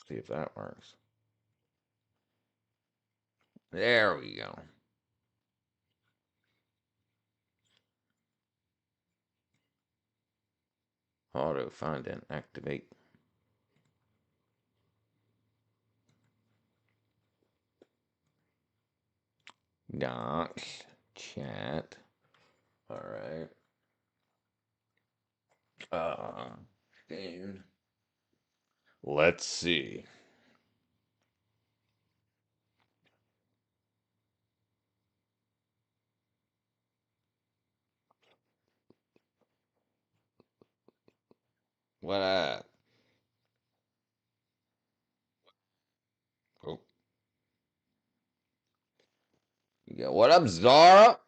See if that works. There we go. Auto find and activate. Docs, chat. All right. Game. Let's see. What up? Oh, you got what up, Zara?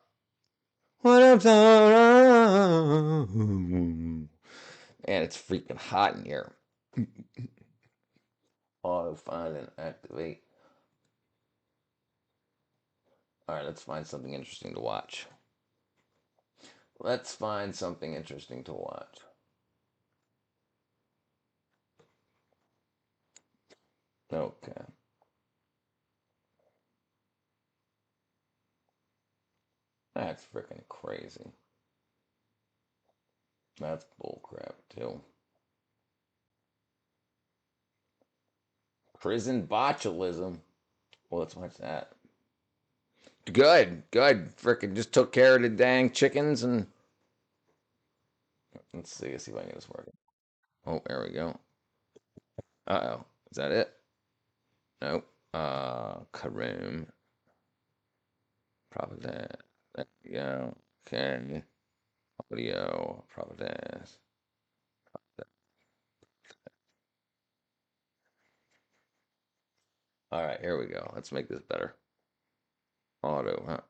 What up, Zara? Man, it's freaking hot in here. Auto find and activate. All right, let's find something interesting to watch. Let's find something interesting to watch. Okay. That's freaking crazy. That's bullcrap, too. Prison botulism. Well, let's watch that. Good, good. Frickin' just took care of the dang chickens and let's see if I can get this working. Oh, there we go. Uh-oh. Is that it? Nope. Karoom. Providence. There we go. Okay. Audio. Providence. All right, here we go. Let's make this better. Auto, huh?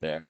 There.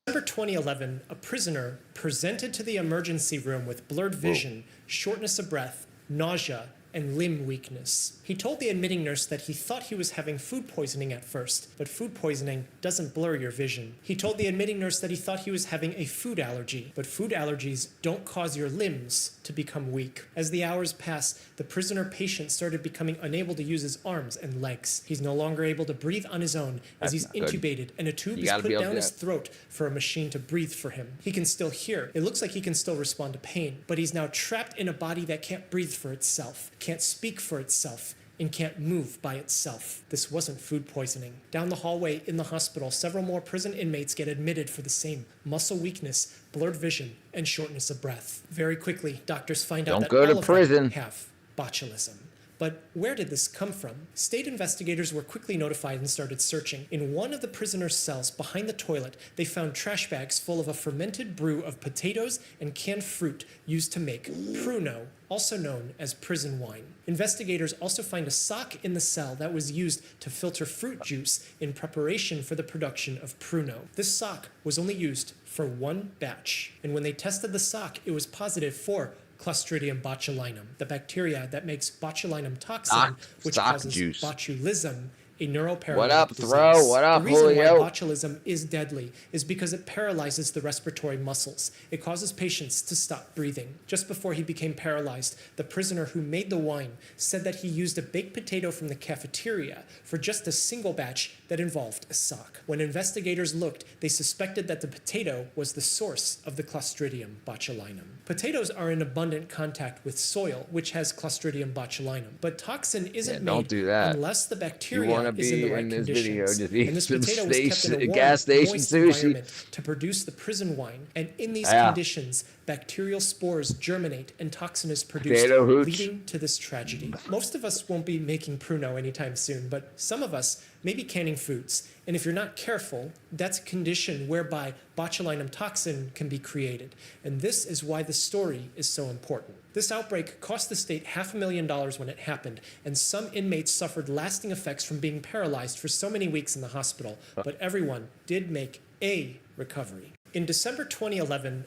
December 2011, a prisoner presented to the emergency room with blurred vision, shortness of breath, nausea, and limb weakness. He told the admitting nurse that he thought he was having food poisoning at first, but food poisoning doesn't blur your vision. He told the admitting nurse that he thought he was having a food allergy, but food allergies don't cause your limbs to become weak. As the hours passed, the prisoner patient started becoming unable to use his arms and legs. He's no longer able to breathe on his own as he's intubated, and a tube is put down his throat for a machine to breathe for him. He can still hear. It looks like he can still respond to pain, but he's now trapped in a body that can't breathe for itself, can't speak for itself, and can't move by itself. This wasn't food poisoning. Down the hallway in the hospital, several more prison inmates get admitted for the same muscle weakness, blurred vision, and shortness of breath. Very quickly, doctors find out that all of them have botulism. But where did this come from? State investigators were quickly notified and started searching. In one of the prisoners' cells behind the toilet, they found trash bags full of a fermented brew of potatoes and canned fruit used to make pruno, also known as prison wine. Investigators also find a sock in the cell that was used to filter fruit juice in preparation for the production of pruno. This sock was only used for one batch, and when they tested the sock, it was positive for Clostridium botulinum, the bacteria that makes botulinum toxin, which causes botulism, a neuroparalytic What up, disease. Throw? What up, Julio? The reason Julio? why botulism is deadly is because it paralyzes the respiratory muscles. It causes patients to stop breathing. Just before he became paralyzed, the prisoner who made the wine said that he used a baked potato from the cafeteria for just a single batch that involved a sock. When investigators looked, they suspected that the potato was the source of the Clostridium botulinum. Potatoes are in abundant contact with soil, which has Clostridium botulinum, but toxin isn't made unless the bacteria is in the right conditions. And this potato was kept in a warm, moist environment to produce the prison wine. And in these conditions, bacterial spores germinate and toxin is produced, leading to this tragedy. Most of us won't be making pruno anytime soon, but some of us may be canning foods. And if you're not careful, that's a condition whereby botulinum toxin can be created. And this is why the story is so important. This outbreak cost the state $500,000 when it happened, and some inmates suffered lasting effects from being paralyzed for so many weeks in the hospital, but everyone did make a recovery. In December 2011,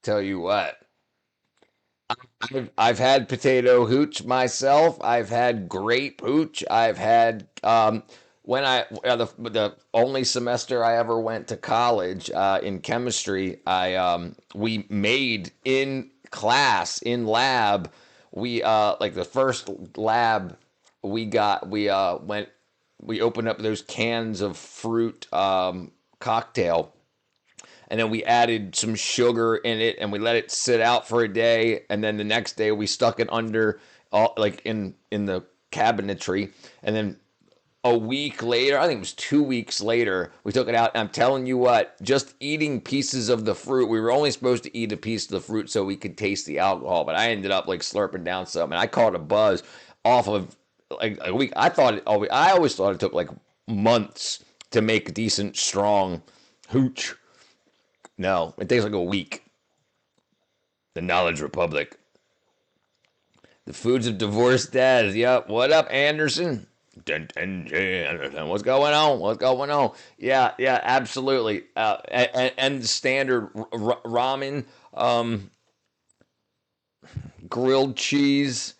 tell you what, I've had potato hooch myself. I've had grape hooch. I've had when the only semester I ever went to college in chemistry, I we made in class in lab. We like the first lab we opened up those cans of fruit cocktail, and then we added some sugar in it and we let it sit out for a day, and then the next day we stuck it under like in the cabinetry, and then a week later, I think it was 2 weeks later, we took it out. And I'm telling you what, just eating pieces of the fruit, we were only supposed to eat a piece of the fruit so we could taste the alcohol, but I ended up like slurping down some, and I caught a buzz off of like a week. I always thought it took like months to make decent, strong hooch. No, it takes like a week. The Knowledge Republic. The foods of divorced dads. Yep. What up, Anderson? Anderson. What's going on? What's going on? Yeah, yeah, absolutely. And the standard ramen, grilled cheese,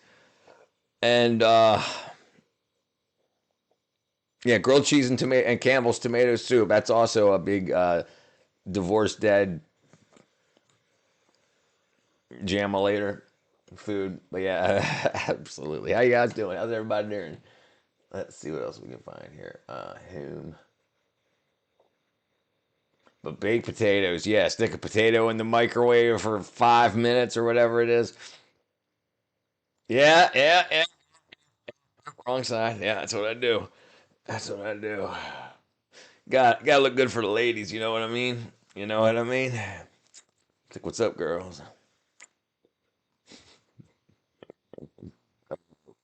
and yeah, grilled cheese and tomato and Campbell's tomato soup. That's also a big divorced dad jamulator food. But yeah, absolutely. How you guys doing? How's everybody doing? Let's see what else we can find here. Whom? But baked potatoes, yeah. Stick a potato in the microwave for 5 minutes or whatever it is. Yeah, yeah, yeah. Wrong side. Yeah, that's what I do. That's what I do. Gotta look good for the ladies. You know what I mean? You know what I mean? It's like, what's up, girls?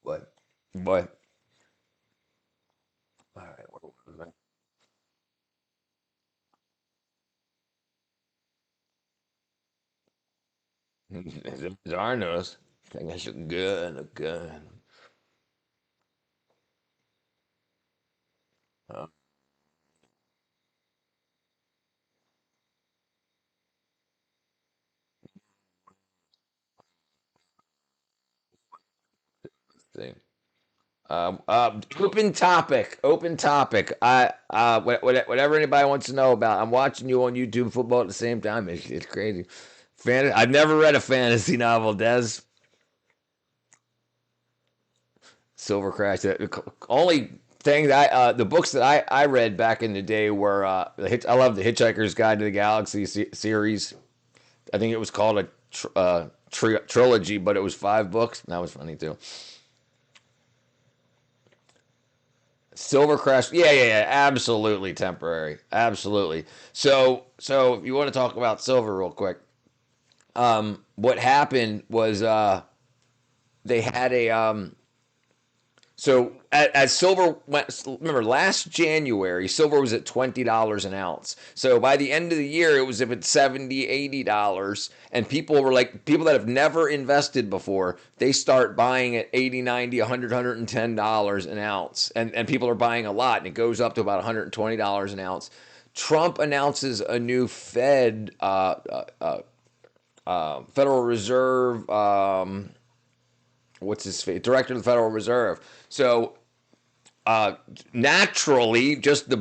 What? What? All right. What was that? Zarnos. I guess look good. Look good. Uh, see. Open topic. Open topic. Whatever anybody wants to know about. I'm watching you on YouTube football at the same time. It's crazy. I've never read a fantasy novel. Des Silver Crash. The only thing that the books that I read back in the day were I love the Hitchhiker's Guide to the Galaxy series. I think it was called a trilogy, but it was 5 books. That was funny too. Silver Crest, yeah, yeah, yeah, absolutely temporary, absolutely. So if you want to talk about silver real quick, what happened was they had a so as silver went, remember last January, silver was at $20 an ounce. So by the end of the year, it was at 70, $80. And people were like, people that have never invested before, they start buying at 80, 90, 100, $110 an ounce. And people are buying a lot, and it goes up to about $120 an ounce. Trump announces a new Federal Reserve, what's his face? Director of the Federal Reserve. So naturally, just the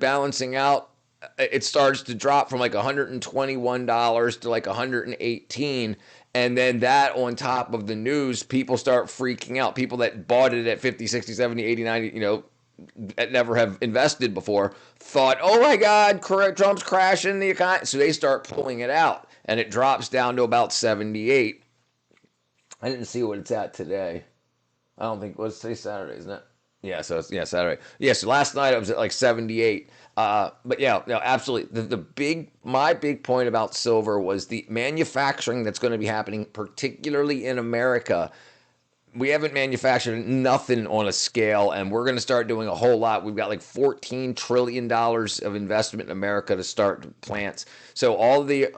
balancing out, it starts to drop from like $121 to like 118, and then that on top of the news, people start freaking out. People that bought it at 50, 60, 70, 80, 90, that never have invested before, thought, oh my God, Trump's crashing the economy. So they start pulling it out, and it drops down to about 78. I didn't see what it's at today. I don't think, let's say Saturday, isn't it? Yeah, so it's, yeah, Saturday. Yeah, so last night I was at like 78. But yeah, no, absolutely. My big point about silver was the manufacturing that's going to be happening, particularly in America. We haven't manufactured nothing on a scale, and we're going to start doing a whole lot. We've got like $14 trillion of investment in America to start plants. So all the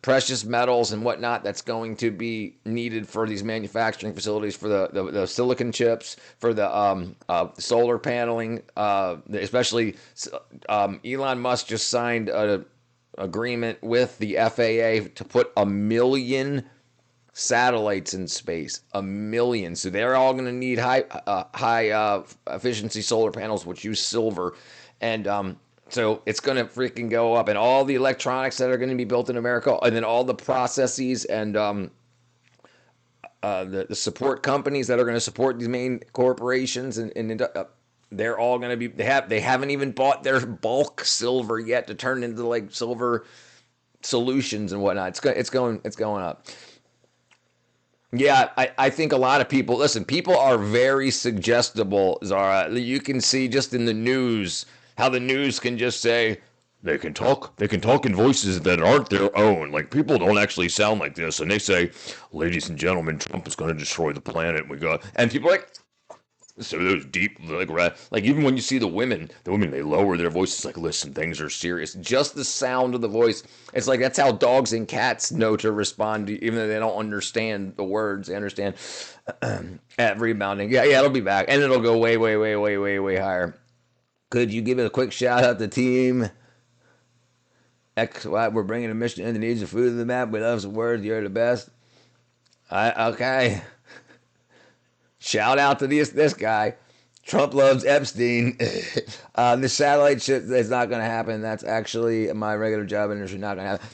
precious metals and whatnot that's going to be needed for these manufacturing facilities, for the silicon chips, for the solar paneling, especially Elon Musk just signed an agreement with the FAA to put 1 million satellites in space, 1 million. So they're all going to need high efficiency solar panels, which use silver, and so it's going to freaking go up, and all the electronics that are going to be built in America, and then all the processes and the support companies that are going to support these main corporations, and they're all going to be they haven't even bought their bulk silver yet to turn into like silver solutions and whatnot. It's going up. Yeah, I think a lot of people listen. People are very suggestible, Zara. You can see just in the news how the news can just say they can talk. They can talk in voices that aren't their own. Like people don't actually sound like this, and they say, "Ladies and gentlemen, Trump is going to destroy the planet." We go, and people are like, so those deep, like even when you see the women they lower their voices, like, listen, things are serious. Just the sound of the voice, it's like that's how dogs and cats know to respond, even though they don't understand the words. They understand at rebounding. Yeah, it'll be back, and it'll go way, way, way, way, way, way higher. Could you give it a quick shout out to Team X? Y? We're bringing a mission to the needs of food to the map. We love some words. You're the best. Okay. Shout out to this guy. Trump loves Epstein. The satellite ship is not going to happen. That's actually my regular job industry. Not going to happen.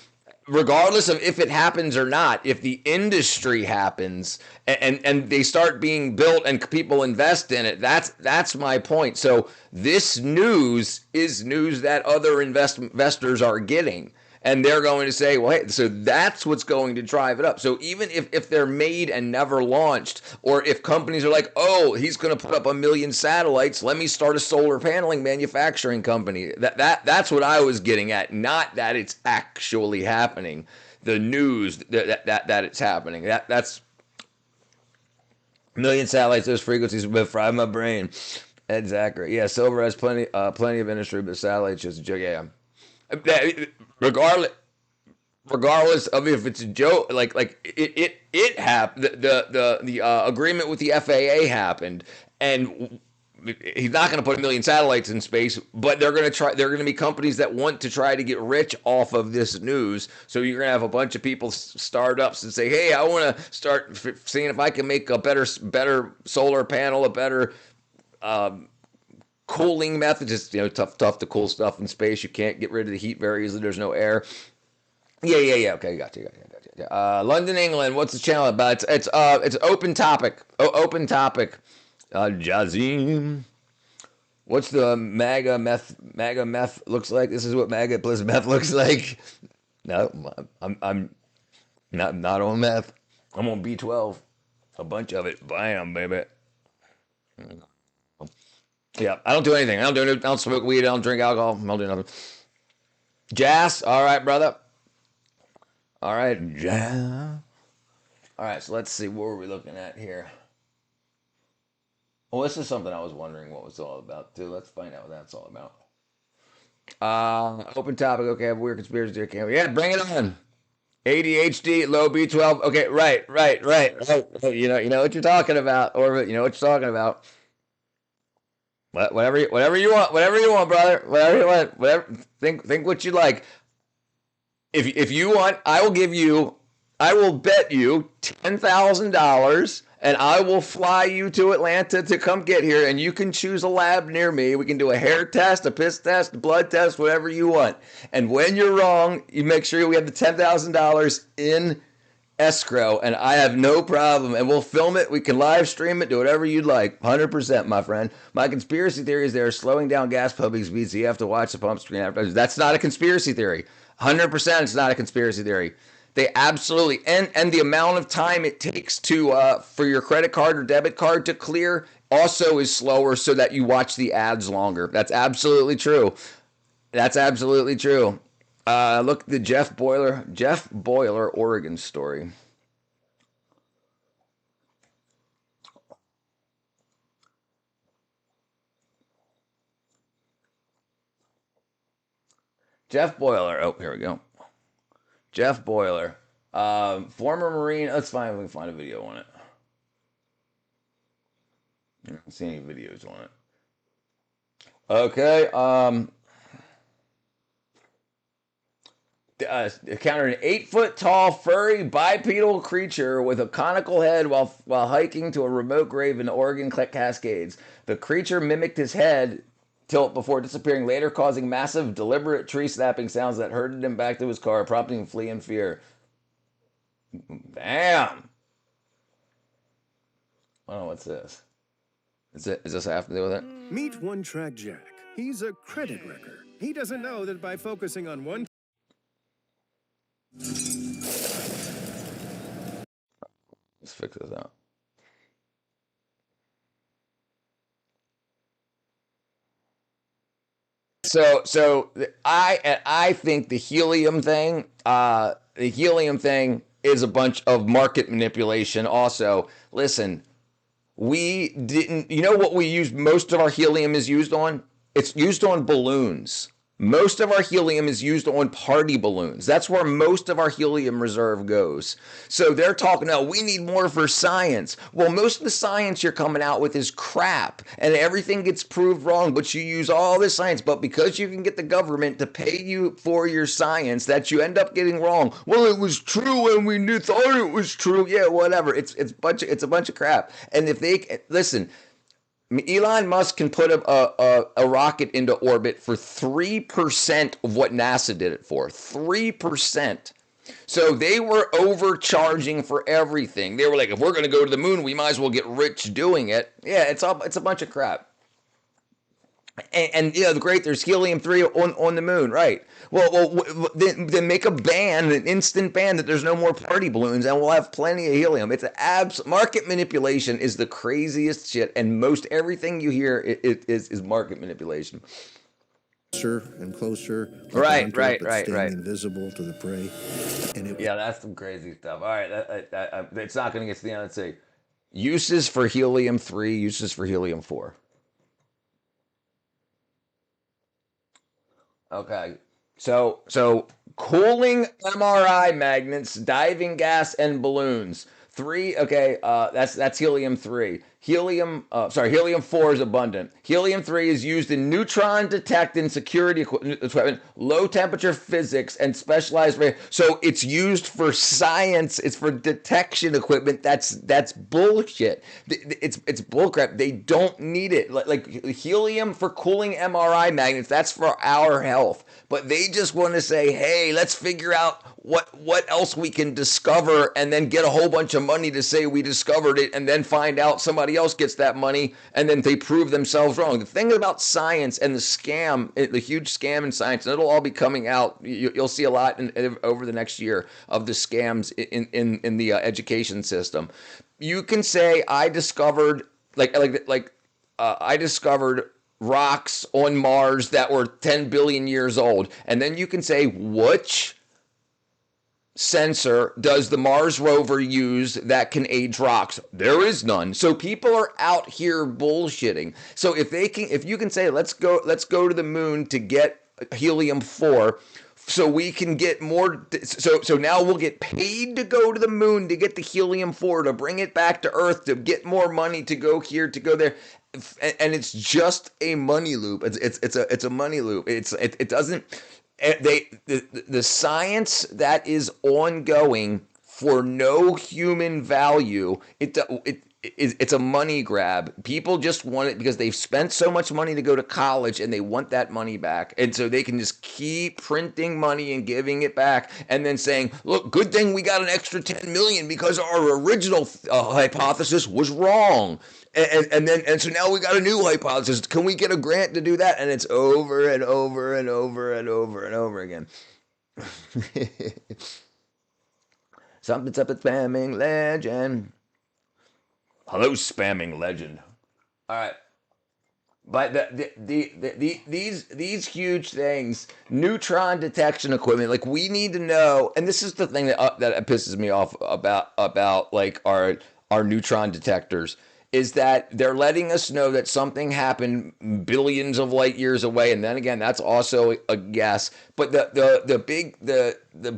Regardless of if it happens or not, if the industry happens and they start being built and people invest in it, that's my point. So this news is news that other investors are getting. And they're going to say, well, hey, so that's what's going to drive it up. So even if they're made and never launched, or if companies are like, oh, he's going to put up 1 million satellites, let me start a solar paneling manufacturing company. That's what I was getting at, not that it's actually happening. The news that it's happening. That's 1 million satellites, those frequencies will fry my brain. Exactly. Yeah, silver has plenty of industry, but satellites just a joke. Yeah. regardless regardless of if it's a joke, like it happened. The agreement with the FAA happened, and he's not going to put 1 million satellites in space, but they're going to try. There are going to be companies that want to try to get rich off of this news. So you're going to have a bunch of people, startups, and say, "Hey, I want to start seeing if I can make a better solar panel, a better cooling method." Just tough to cool stuff in space. You can't get rid of the heat very easily. There's no air. Yeah. Okay, gotcha. London, England. What's the channel about? It's open topic. Open topic. Jazim. What's the MAGA meth? MAGA meth looks like. This is what MAGA plus meth looks like. No, I'm not on meth. I'm on B12. A bunch of it. Bam, baby. Yeah, I don't do anything. I don't smoke weed. I don't drink alcohol. I don't do nothing. Jazz. All right, brother. All right, Jazz. All right, so let's see. What were we looking at here? Well, this is something I was wondering what was all about too. Let's find out what that's all about. Open topic. Okay, I have weird conspiracy theory. Yeah, bring it on. ADHD, low B12. Okay, right. You know what you're talking about, or you know what you're talking about. Whatever you want, brother. Whatever you want, whatever. Think what you like. If you want, I will bet you $10,000, and I will fly you to Atlanta to come get here, and you can choose a lab near me. We can do a hair test, a piss test, a blood test, whatever you want. And when you're wrong, you make sure we have the $10,000 in escrow, and I have no problem. And we'll film it. We can live stream it. Do whatever you'd like. 100%, my friend. My conspiracy theory is they're slowing down gas pumping speeds, so you have to watch the pump screen advertisers. That's not a conspiracy theory. 100% it's not a conspiracy theory. They absolutely, and the amount of time it takes to for your credit card or debit card to clear also is slower, so that you watch the ads longer. That's absolutely true. Look at the Jeff Boiler Oregon story. Jeff Boiler. Oh, here we go. Jeff Boiler, former Marine. Let's find if we can find a video on it. I don't see any videos on it. Okay. encountered an 8-foot tall, furry, bipedal creature with a conical head while hiking to a remote grave in the Oregon Cascades. The creature mimicked his head tilt before disappearing, later causing massive, deliberate tree snapping sounds that herded him back to his car, prompting him to flee in fear. Bam! Oh, what's this? Is this have to do with it? Meet One Track Jack. He's a credit wrecker. He doesn't know that by focusing on one... Let's fix this out. So I think the helium thing is a bunch of market manipulation. Also, listen, we didn't. You know what we use? Most of our helium is used on. It's used on balloons. Most of our helium is used on party balloons. That's where most of our helium reserve goes. So they're talking about we need more for science. Well, most of the science you're coming out with is crap and everything gets proved wrong, but you use all this science. But because you can get the government to pay you for your science that you end up getting wrong. Well, it was true and we thought it was true. Yeah, whatever. It's a bunch of crap. And if they listen, Elon Musk can put a rocket into orbit for 3% of what NASA did it for. 3%. So they were overcharging for everything. They were like, if we're going to go to the moon, we might as well get rich doing it. Yeah, it's a bunch of crap. And great, there's helium-3 on the moon, right? Well, then make a ban, an instant ban that there's no more party balloons, and we'll have plenty of helium. It's market manipulation is the craziest shit, and most everything you hear is market manipulation. Closer and closer. Right. Invisible to the prey. Yeah, that's some crazy stuff. All right, it's not going to get to the end. Let's see. Uses for helium-3, uses for helium-4. Okay, so cooling MRI magnets, diving gas, and balloons. 3, okay, that's helium-3. Helium-4 is abundant. Helium-3 is used in neutron detecting security equipment, low temperature physics, and specialized. So it's used for science. It's for detection equipment. That's bullshit. It's bullcrap. They don't need it. Like helium for cooling MRI magnets. That's for our health. But they just want to say, hey, let's figure out what else we can discover, and then get a whole bunch of money to say we discovered it, and then find out somebody else gets that money, and then they prove themselves wrong. The thing about science and the scam, the huge scam in science, and it'll all be coming out. You'll see a lot over the next year of the scams in the education system. You can say I discovered I discovered rocks on Mars that were 10 billion years old, and then you can say which sensor does the Mars rover use that can age rocks? There is none. So people are out here bullshitting. So if you can say let's go to the moon to get helium-4, so we can get more. So now we'll get paid to go to the moon to get the helium-4 to bring it back to Earth to get more money to go here to go there. And it's just a money loop. It's a money loop. It doesn't. The science that is ongoing for no human value. It's a money grab. People just want it because they've spent so much money to go to college and they want that money back. And so they can just keep printing money and giving it back and then saying, look, good thing we got an extra 10 million because our original hypothesis was wrong. And so now we got a new hypothesis. Can we get a grant to do that? And it's over and over and over and over and over again. Something's up at spamming legend. Hello, spamming legend. All right, but these huge things, neutron detection equipment, like we need to know, and this is the thing that pisses me off about like our neutron detectors, is that they're letting us know that something happened billions of light years away, and then again, that's also a guess. But the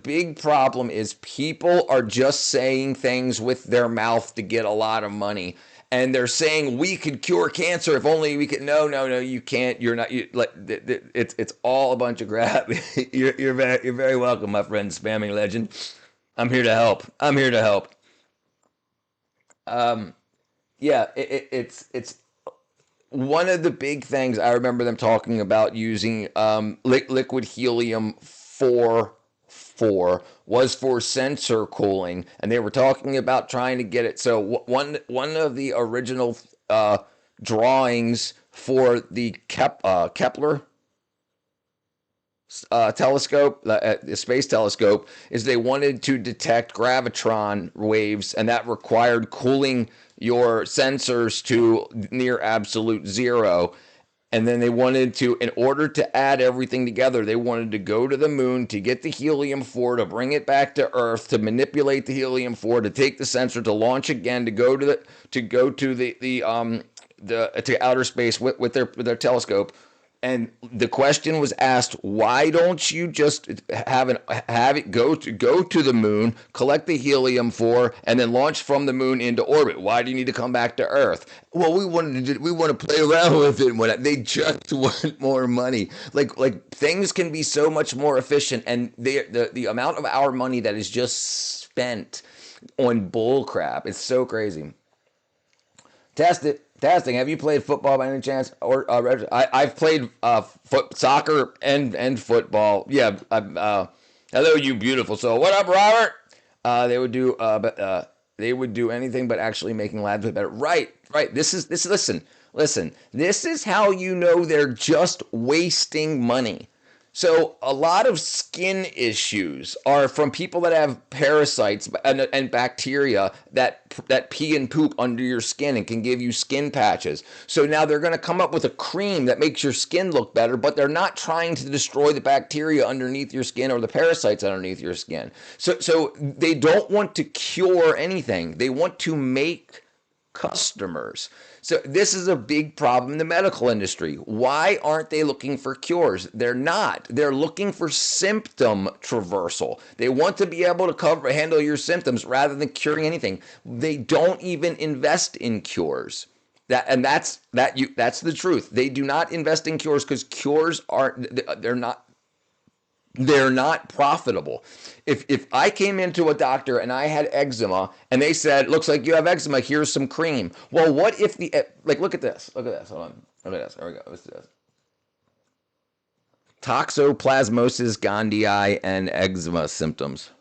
big problem is people are just saying things with their mouth to get a lot of money. and they're saying we could cure cancer if only we could. No, no, no, you can't. You're not. It's all a bunch of crap. You're very welcome, my friend, spamming legend. I'm here to help. I'm here to help. Yeah, it's one of the big things I remember them talking about using liquid helium 4 was for sensor cooling, and they were talking about trying to get it. So one of the original drawings for the Kepler telescope, the space telescope, is they wanted to detect gravitron waves, and that required cooling your sensors to near absolute zero. And then they wanted to, in order to add everything together, they wanted to go to the moon to get the helium-4, to bring it back to Earth, to manipulate the helium-4, to take the sensor, to launch again, to go to to outer space with their telescope. And the question was asked, why don't you just have it go to the moon, collect the helium-4, and then launch from the moon into orbit? Why do you need to come back to Earth? Well, we want to play around with it. They just want more money. Like things can be so much more efficient, and the amount of our money that is just spent on bull crap is so crazy. Test it. Testing. Have you played football by any chance? Or I've played soccer and football. Yeah. Hello, you beautiful soul. What up, Robert? They would do anything but actually making labs better. Right. This is. Listen. This is how you know they're just wasting money. So a lot of skin issues are from people that have parasites and bacteria that pee and poop under your skin and can give you skin patches. So now they're going to come up with a cream that makes your skin look better, but they're not trying to destroy the bacteria underneath your skin or the parasites underneath your skin. So they don't want to cure anything. They want to make customers. So this is a big problem in the medical industry. Why aren't they looking for cures? They're not. They're looking for symptom traversal. They want to be able to handle your symptoms rather than curing anything. They don't even invest in cures. That's the truth. They do not invest in cures because cures they're not profitable. If I came into a doctor and I had eczema and they said, looks like you have eczema, here's some cream. Well, what if look at this. Hold on. Look at this. There we go. Let's do this. Toxoplasmosis gondii and eczema symptoms.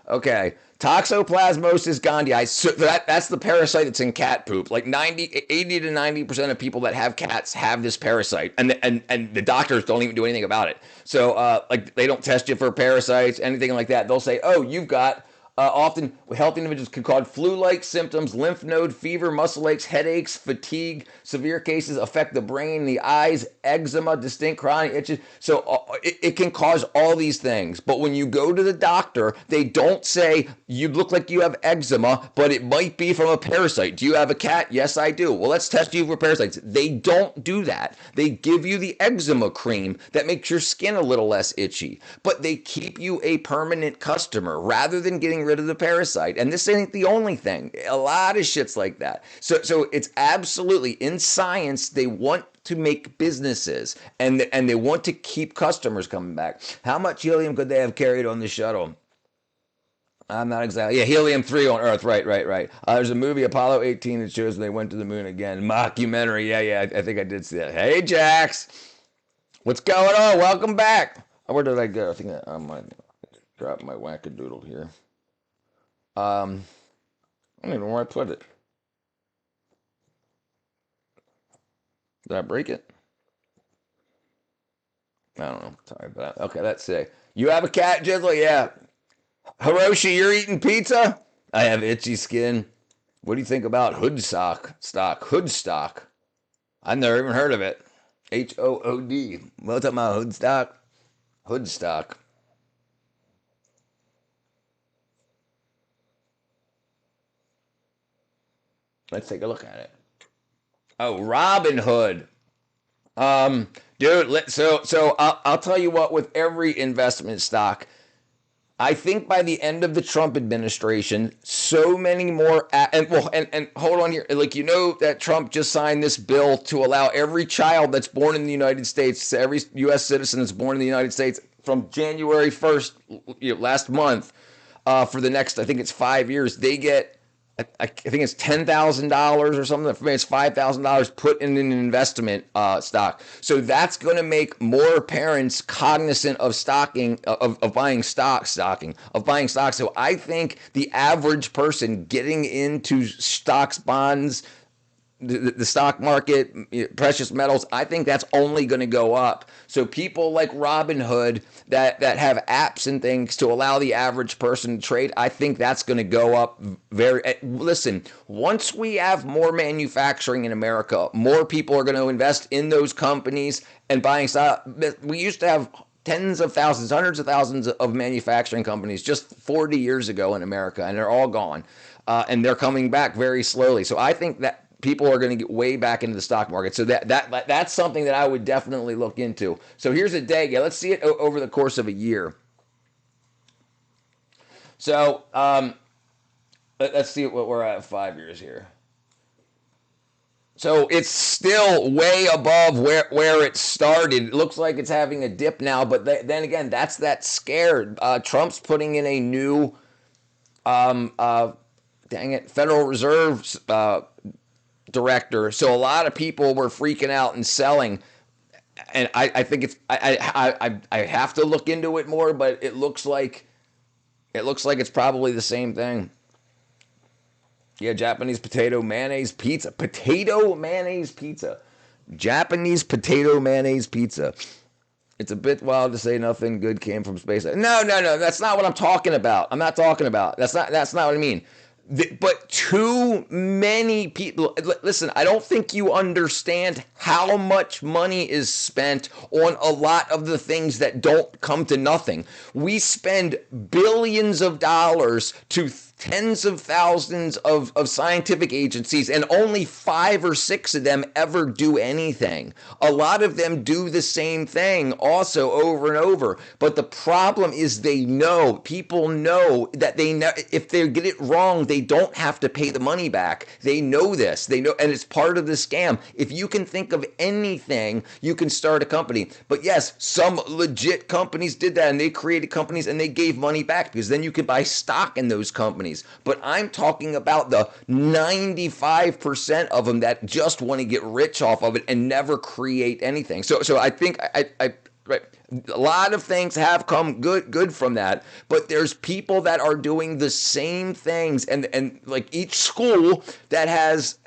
Okay. Toxoplasmosis gondii. So that's the parasite that's in cat poop. Like 80 to 90% of people that have cats have this parasite, and the doctors don't even do anything about it. So they don't test you for parasites, anything like that. They'll say, oh, you've got often healthy individuals can cause flu-like symptoms, lymph node, fever, muscle aches, headaches, fatigue. Severe cases affect the brain, the eyes, eczema, distinct chronic itches. So it can cause all these things. But when you go to the doctor, they don't say, you look like you have eczema, but it might be from a parasite. Do you have a cat? Yes, I do. Well, let's test you for parasites. They don't do that. They give you the eczema cream that makes your skin a little less itchy. But they keep you a permanent customer rather than getting rid of the parasite. And this ain't the only thing. A lot of shit's like that. So it's absolutely, in science, they want to make businesses and they want to keep customers coming back. How much helium could they have carried on the shuttle? I'm not exactly. Yeah, helium-3 on Earth. Right. There's a movie, Apollo 18, that shows they went to the moon again. Mockumentary. Yeah, I think I did see that. Hey, Jax. What's going on? Welcome back. Where did I go? I think I might drop my wackadoodle here. I don't even know where I put it. Did I break it? I don't know. Sorry about that. Okay, let's see. You have a cat, Jizzle? Yeah. Hiroshi, you're eating pizza? I have itchy skin. What do you think about Hoodstock? I've never even heard of it. Hood. What talking about Hoodstock? Let's take a look at it. Oh, Robin Hood. Dude, so I'll tell you what, with every investment stock, I think by the end of the Trump administration, so many more and hold on here, like that Trump just signed this bill to allow every child that's born in the United States, every U.S. citizen that's born in the United States from January 1st, last month, for the next, I think it's 5 years, they get, I think it's $10,000 or something. For me, it's $5,000 put in an investment stock. So that's going to make more parents cognizant of buying stocks. So I think the average person getting into stocks, bonds, the stock market, precious metals, I think that's only going to go up. So people like Robinhood that have apps and things to allow the average person to trade, I think that's going to go up listen, once we have more manufacturing in America, more people are going to invest in those companies and buying stock. We used to have tens of thousands, hundreds of thousands of manufacturing companies just 40 years ago in America, and they're all gone. And they're coming back very slowly. So I think that people are going to get way back into the stock market. So that's something that I would definitely look into. So here's a day. Yeah, let's see it over the course of a year. So let's see what we're at 5 years here. So it's still way above where it started. It looks like it's having a dip now, but then again, that's that scare. Trump's putting in a new, Federal Reserve director. So a lot of people were freaking out and selling. And I think it's I have to look into it more, but it looks like it's probably the same thing. Yeah, Japanese potato mayonnaise pizza. Potato mayonnaise pizza. Japanese potato mayonnaise pizza. It's a bit wild to say nothing good came from space. No. That's not what I'm talking about. I'm not talking about. That's not what I mean. But too many people, listen, I don't think you understand how much money is spent on a lot of the things that don't come to nothing. We spend billions of dollars to tens of thousands of scientific agencies, and only 5 or 6 of them ever do anything. A lot of them do the same thing also over and over. But the problem is people know that if they get it wrong, they don't have to pay the money back. They know this. They know, and it's part of the scam. If you can think of anything, you can start a company. But yes, some legit companies did that, and they created companies and they gave money back because then you could buy stock in those companies. But I'm talking about the 95% of them that just want to get rich off of it and never create anything. So I think right, a lot of things have come good from that, but there's people that are doing the same things, and like each school that has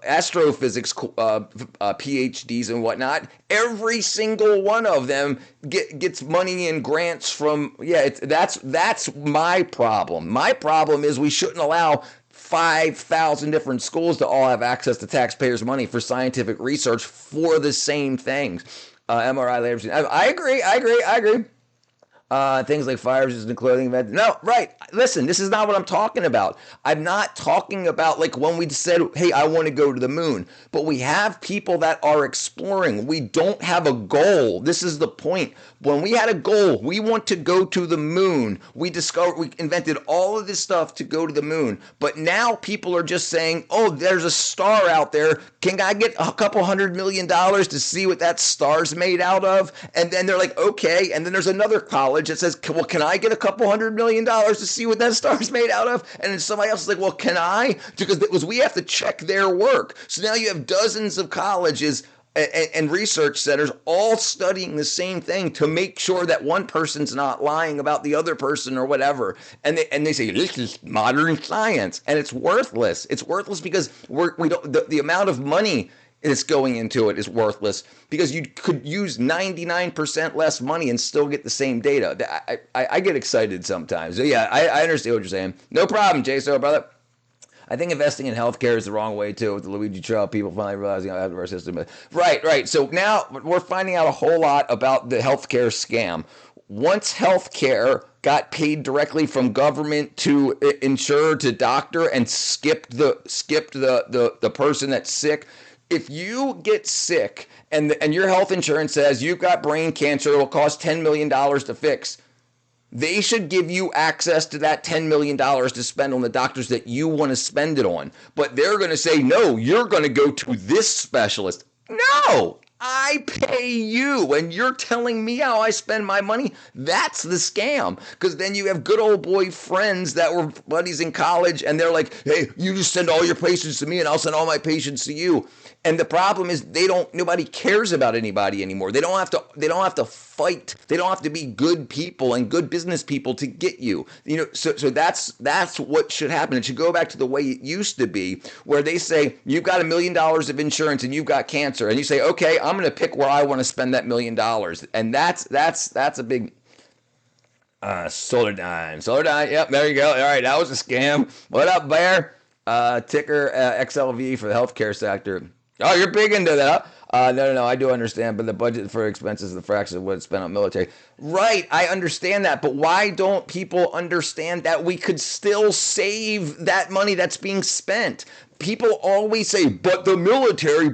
astrophysics PhDs and whatnot, every single one of them gets money and grants from that's my problem. My problem is we shouldn't allow 5,000 different schools to all have access to taxpayers' money for scientific research for the same things. MRI labor. I agree. Things like fire resistant clothing. No, right. Listen, this is not what I'm talking about. I'm not talking about like when we said, hey, I want to go to the moon. But we have people that are exploring. We don't have a goal. This is the point. When we had a goal, we want to go to the moon. We invented all of this stuff to go to the moon. But now people are just saying, oh, there's a star out there. Can I get a couple $100 million to see what that star's made out of? And then they're like, okay. And then there's another college that says, well, can I get a couple $100 million to see what that star's made out of? And then somebody else is like, well, can I? Because we have to check their work. So now you have dozens of colleges and research centers all studying the same thing to make sure that one person's not lying about the other person or whatever. And they say, this is modern science. And it's worthless. It's worthless because the amount of money that's going into it is worthless because you could use 99% less money and still get the same data. I get excited sometimes. So yeah, I understand what you're saying. No problem, J-So, brother. I think investing in healthcare is the wrong way too. With the Luigi trial, people finally realizing how to have our system. Right. So now we're finding out a whole lot about the healthcare scam. Once healthcare got paid directly from government to insurer to doctor and skipped the person that's sick. If you get sick and your health insurance says you've got brain cancer, it will cost $10 million to fix. They should give you access to that $10 million to spend on the doctors that you want to spend it on. But they're going to say, no, you're going to go to this specialist. No, I pay you and you're telling me how I spend my money. That's the scam. Because then you have good old boy friends that were buddies in college and they're like, hey, you just send all your patients to me and I'll send all my patients to you. And the problem is nobody cares about anybody anymore. They don't have to fight. They don't have to be good people and good business people to get you. So that's what should happen. It should go back to the way it used to be, where they say you've got $1 million of insurance and you've got cancer, and you say, okay, I'm going to pick where I want to spend that $1 million, and that's a big solar dime. Yep, there you go. All right, that was a scam. What up, Bear? Ticker XLV for the healthcare sector. Oh, you're big into that. No, I do understand, but the budget for expenses is the fraction of what it's spent on military. Right, I understand that, but why don't people understand that we could still save that money that's being spent? People always say, but the military.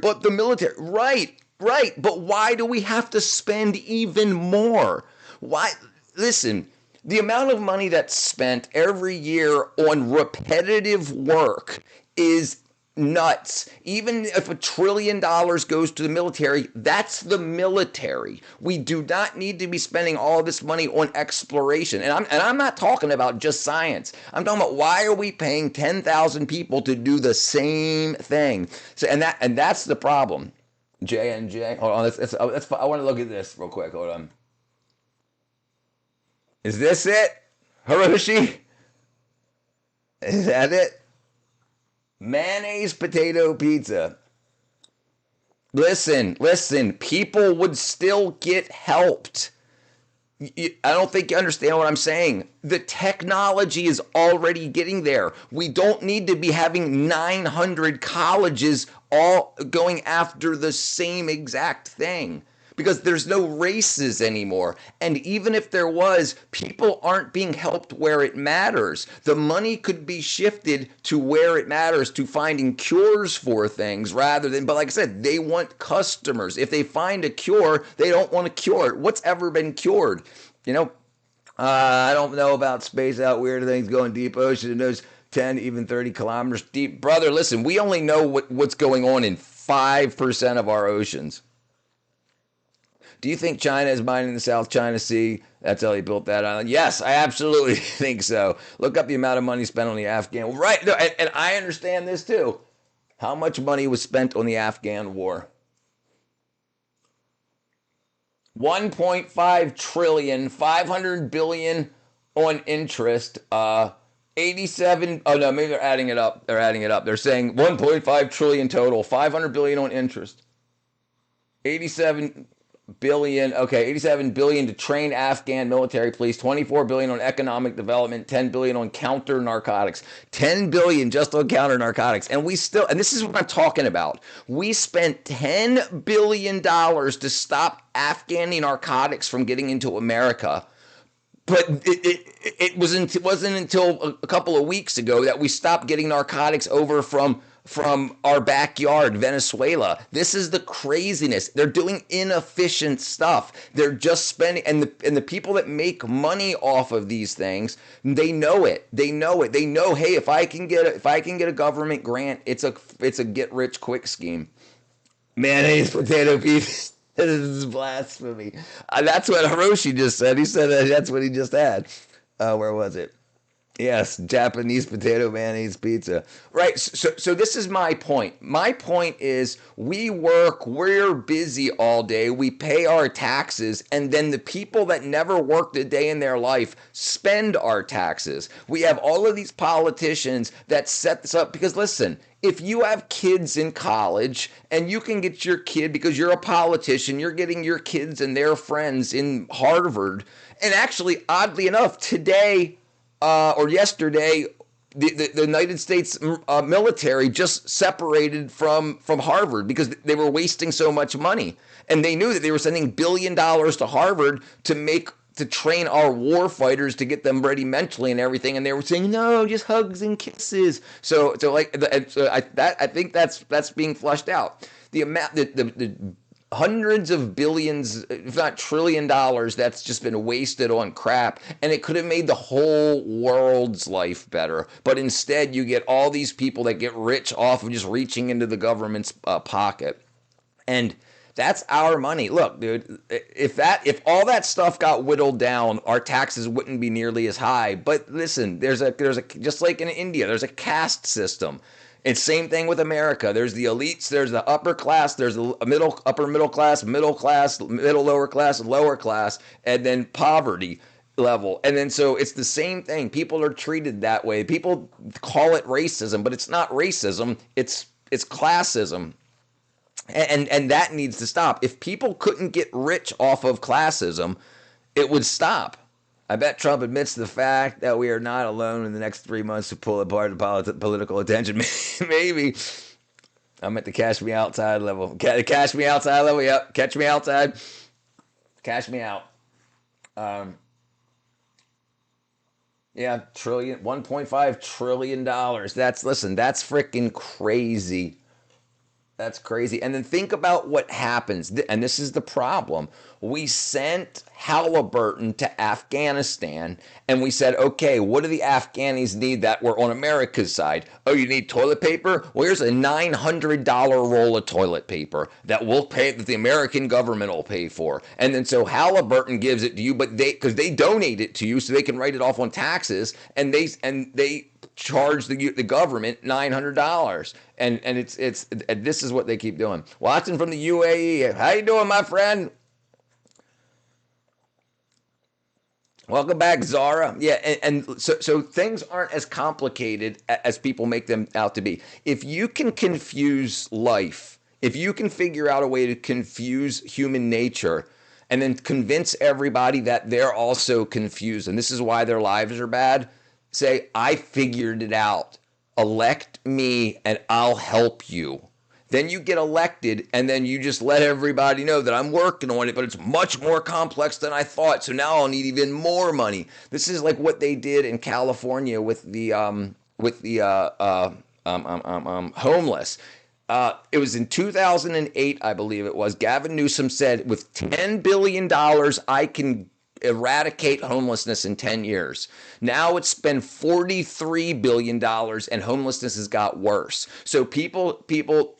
Right, but why do we have to spend even more? Why? Listen, the amount of money that's spent every year on repetitive work is nuts. Even if $1 trillion goes to the military, that's the military. We do not need to be spending all this money on exploration. And I'm not talking about just science. I'm talking about, why are we paying 10,000 people to do the same thing? So and that's the problem. J&J. Hold on. I want to look at this real quick. Hold on. Is this it? Hiroshi? Is that it? Mayonnaise potato pizza. Listen, people would still get helped. I don't think you understand what I'm saying. The technology is already getting there. We don't need to be having 900 colleges all going after the same exact thing, because there's no races anymore. And even if there was, people aren't being helped where it matters. The money could be shifted to where it matters, to finding cures for things rather than, but like I said, they want customers. If they find a cure, they don't want to cure it. What's ever been cured? I don't know about space out, weird things going deep ocean, and those 10, even 30 kilometers deep. Brother, listen, we only know what's going on in 5% of our oceans. Do you think China is mining the South China Sea? That's how they built that island. Yes, I absolutely think so. Look up the amount of money spent on the Afghan. Right, and I understand this too. How much money was spent on the Afghan war? 1.5 trillion, 500 billion on interest. 87. Oh no, maybe they're adding it up. They're saying 1.5 trillion total, 500 billion on interest. 87 billion to train Afghan military police, 24 billion on economic development, 10 billion on counter narcotics, 10 billion just on counter narcotics. And this is what I'm talking about. We spent $10 billion to stop Afghani narcotics from getting into America. But it wasn't until a couple of weeks ago that we stopped getting narcotics over from our backyard, Venezuela. This is the craziness. They're doing inefficient stuff. They're just spending, and the people that make money off of these things, they know it. They know, hey, if I can get a government grant, it's a get rich quick scheme. Mayonnaise potato pizza. This is blasphemy. That's what Hiroshi just said. He said that's what he just had. Where was it? Yes, Japanese potato mayonnaise pizza. Right, so this is my point. My point is we're busy all day, we pay our taxes, and then the people that never worked a day in their life spend our taxes. We have all of these politicians that set this up because, listen, if you have kids in college and you can get your kid, because you're a politician, you're getting your kids and their friends in Harvard, and actually, oddly enough, today, or yesterday, the United States military just separated from Harvard because they were wasting so much money. And they knew that they were sending $1 billion to Harvard to train our war fighters, to get them ready mentally and everything. And they were saying, no, just hugs and kisses. I think that's being flushed out. The amount, the hundreds of billions, if not $1 trillion, that's just been wasted on crap. And it could have made the whole world's life better. But instead, you get all these people that get rich off of just reaching into the government's pocket. And that's our money. Look, dude, if all that stuff got whittled down, our taxes wouldn't be nearly as high. But listen, there's a just like in India, there's a caste system. It's same thing with America. There's the elites, there's the upper class, there's the upper middle class, middle lower class, and lower class, and then poverty level. And then so it's the same thing. People are treated that way. People call it racism, but it's not racism. It's classism. And that needs to stop. If people couldn't get rich off of classism, it would stop. I bet Trump admits the fact that we are not alone in the next 3 months to pull apart the political attention. Maybe. I'm at the cash me outside level. Cash me outside level. Yep. Catch me outside. Cash me out. Yeah, $1.5 trillion. That's freaking crazy. That's crazy. And then think about what happens. And this is the problem. We sent Halliburton to Afghanistan and we said, okay, what do the Afghanis need that were on America's side? Oh, you need toilet paper? Well, here's a $900 roll of toilet paper that the American government will pay for. And then so Halliburton gives it to you, but because they donate it to you so they can write it off on taxes, and they charge the government $900, and it's this is what they keep doing. Watson from the UAE, how you doing, my friend? Welcome back, Zara. Yeah, and so things aren't as complicated as people make them out to be. If you can confuse life, if you can figure out a way to confuse human nature, and then convince everybody that they're also confused, and this is why their lives are bad, say, I figured it out. Elect me and I'll help you. Then you get elected and then you just let everybody know that I'm working on it, but it's much more complex than I thought. So now I'll need even more money. This is like what they did in California with the homeless. It was in 2008, I believe it was. Gavin Newsom said, with $10 billion, I can eradicate homelessness in 10 years. Now it's been $43 billion and homelessness has got worse. So people,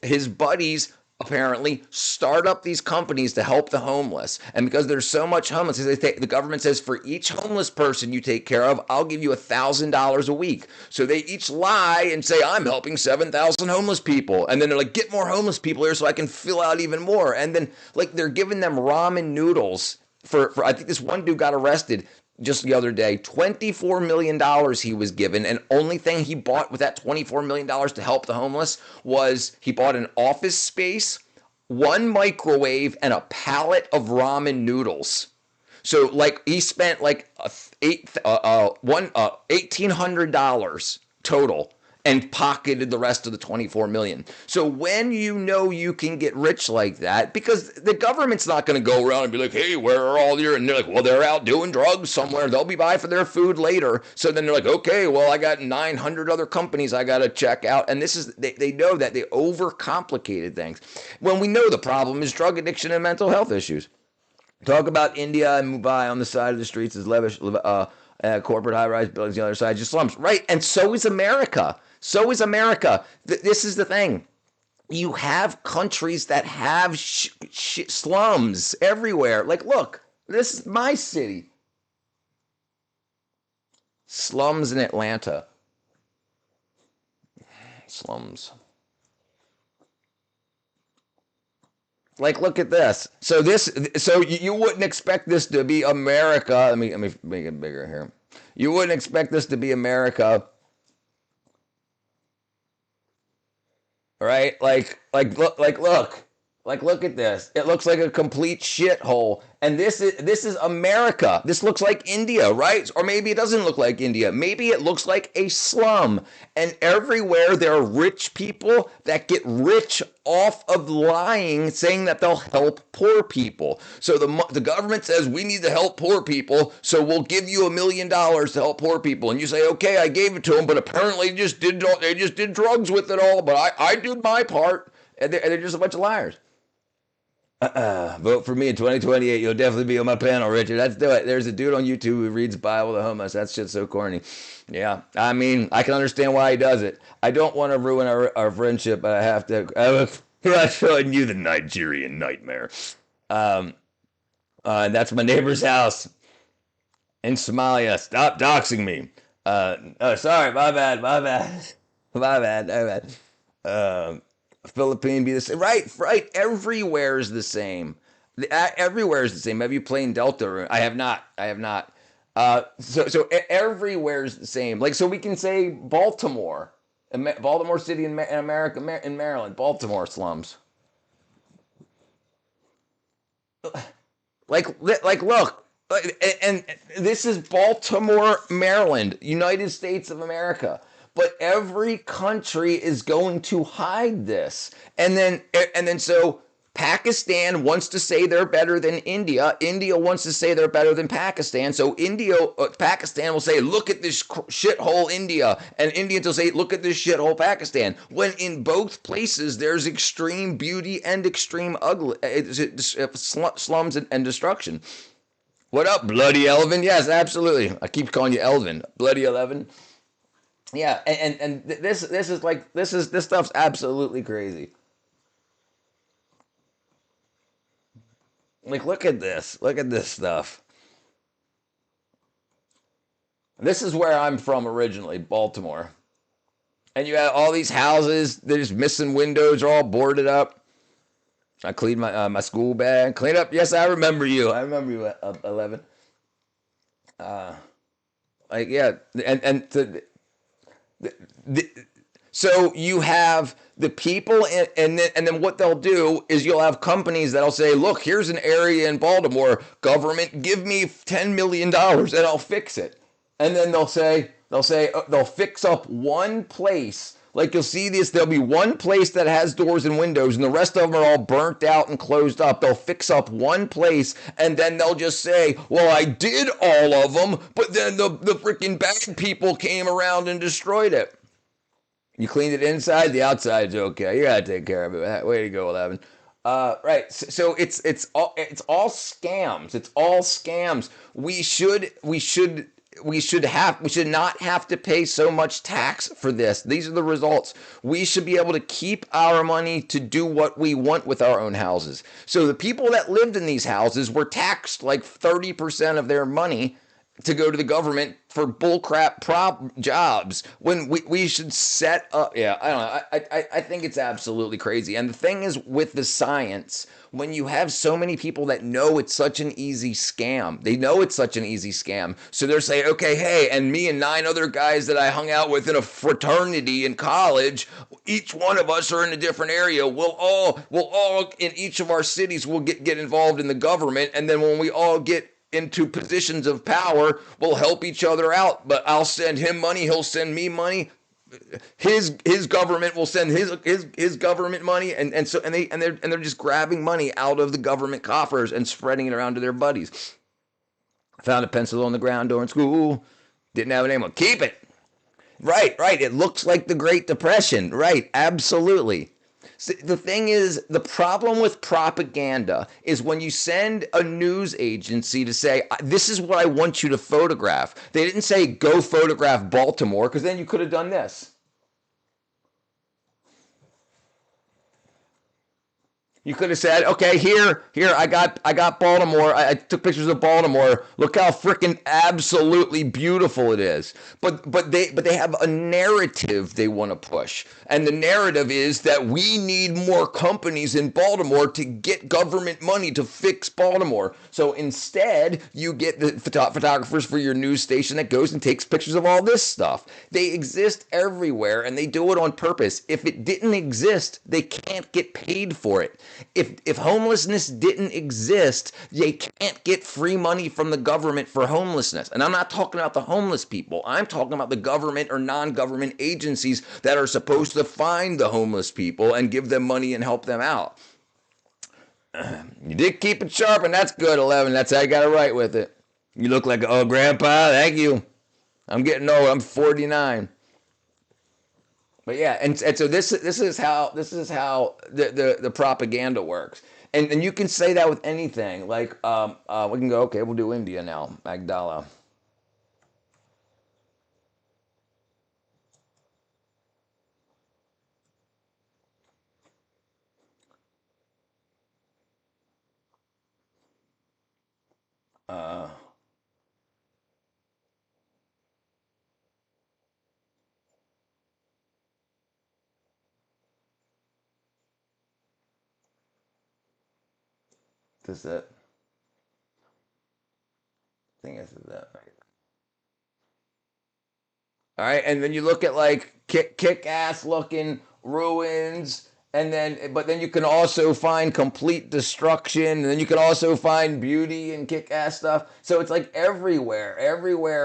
his buddies apparently start up these companies to help the homeless. And because there's so much homeless, the government says, for each homeless person you take care of, I'll give you $1,000 a week. So they each lie and say, I'm helping 7,000 homeless people. And then they're like, get more homeless people here so I can fill out even more. And then like they're giving them ramen noodles for I think this one dude got arrested just the other day. $24 million he was given, and only thing he bought with that $24 million to help the homeless was he bought an office space, one microwave, and a pallet of ramen noodles. So like he spent like $1,800 total and pocketed the rest of the $24 million. So when you know you can get rich like that, because the government's not going to go around and be like, hey, where are all your, and they're like, well, they're out doing drugs somewhere. They'll be by for their food later. So then they're like, okay, well, I got 900 other companies I got to check out. And this is, they know that they overcomplicated things. When we know the problem is drug addiction and mental health issues. Talk about India and Mumbai on the side of the streets as lavish, corporate high-rise buildings, the other side just slums. Right, and so is America. So is America. This is the thing. You have countries that have slums everywhere. Like, look, this is my city. Slums in Atlanta. Slums. Like, look at this. So you wouldn't expect this to be America. Let me make it bigger here. You wouldn't expect this to be America. Right? Look at this. It looks like a complete shithole. And this is America. This looks like India, right? Or maybe it doesn't look like India. Maybe it looks like a slum. And everywhere there are rich people that get rich off of lying, saying that they'll help poor people. So the government says we need to help poor people, so we'll give you $1 million to help poor people. And you say, okay, I gave it to them, but apparently they just did drugs with it all. But I did my part. And they're just a bunch of liars. Vote for me in 2028. You'll definitely be on my panel, Richard. Let's do it. There's a dude on YouTube who reads Bible to homeless. That shit's so corny. Yeah, I mean, I can understand why he does it. I don't want to ruin our friendship, but I have to. I'm showing you the Nigerian nightmare. That's my neighbor's house in Somalia. Stop doxing me. Sorry, my bad, my bad, my bad, my bad. Philippine be the same. Right. Everywhere is the same. Everywhere is the same. Have you played Delta? I have not. So everywhere is the same. Like, so we can say Baltimore, Baltimore City in America, in Maryland, Baltimore slums. Look, and this is Baltimore, Maryland, United States of America. But every country is going to hide this. And then so Pakistan wants to say they're better than India. India wants to say they're better than Pakistan. So Pakistan will say, look at this shithole India. And Indians will say, look at this shithole Pakistan. When in both places, there's extreme beauty and extreme ugly, slums and destruction. What up, Bloody Elvin? Yes, absolutely. I keep calling you Elvin. Bloody Elvin. Yeah, and this stuff's absolutely crazy. Like, look at this. Look at this stuff. This is where I'm from originally, Baltimore. And you have all these houses, they're just missing windows, are all boarded up. I cleaned my school bag. Clean up. Yes, I remember you. I remember you at 11. Yeah, so you have the people, and then what they'll do is you'll have companies that'll say, look, here's an area in Baltimore, government, give me $10 million and I'll fix it. And then they'll fix up one place. Like, you'll see this, there'll be one place that has doors and windows, and the rest of them are all burnt out and closed up. They'll fix up one place, and then they'll just say, well, I did all of them, but then the freaking bad people came around and destroyed it. You cleaned it inside, the outside's okay. You gotta take care of it. Way to go, 11. Right. So it's all scams. It's all scams. We should not have to pay so much tax for this. These are the results. We should be able to keep our money to do what we want with our own houses. So the people that lived in these houses were taxed like 30% of their money to go to the government for bullcrap jobs when we should set up. Yeah, I don't know. I think it's absolutely crazy. And the thing is, with the science, when you have so many people that know it's such an easy scam, they know it's such an easy scam. So they're saying, okay, hey, and me and 9 other guys that I hung out with in a fraternity in college, each one of us are in a different area. We'll all in each of our cities will get involved in the government. And then when we all get into positions of power, we'll help each other out. But I'll send him money, he'll send me money. His government will send his government money, and they're just grabbing money out of the government coffers and spreading it around to their buddies. Found a pencil on the ground during school. Didn't have a name. Keep it. Right. It looks like the Great Depression. Right. Absolutely. So the thing is, the problem with propaganda is when you send a news agency to say, this is what I want you to photograph. They didn't say, go photograph Baltimore, because then you could have done this. You could have said, okay, here, I got Baltimore. I took pictures of Baltimore. Look how freaking absolutely beautiful it is. But they have a narrative they want to push. And the narrative is that we need more companies in Baltimore to get government money to fix Baltimore. So instead, you get the photographers for your news station that goes and takes pictures of all this stuff. They exist everywhere, and they do it on purpose. If it didn't exist, they can't get paid for it. If homelessness didn't exist, they can't get free money from the government for homelessness. And I'm not talking about the homeless people. I'm talking about the government or non-government agencies that are supposed to find the homeless people and give them money and help them out. You did keep it sharp, and that's good, 11. That's how you got to write with it. You look like, oh, Grandpa, thank you. I'm getting old. I'm 49. But yeah, and so this is how the propaganda works. And you can say that with anything. Like we can go, okay, we'll do India now. Magdala. Uh, this is it. I think this is it. Right? All right, and then you look at like kick ass looking ruins, and then but then you can also find complete destruction, and then you can also find beauty and kick ass stuff. So it's like everywhere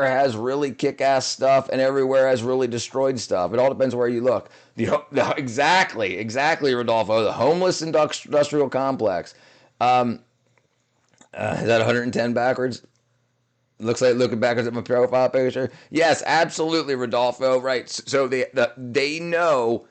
has really kick ass stuff, and everywhere has really destroyed stuff. It all depends where you look. Exactly, Rodolfo. The homeless industrial complex. Is that 110 backwards? Looks like looking backwards at my profile picture. Yes, absolutely, Rodolfo. Right. So they know,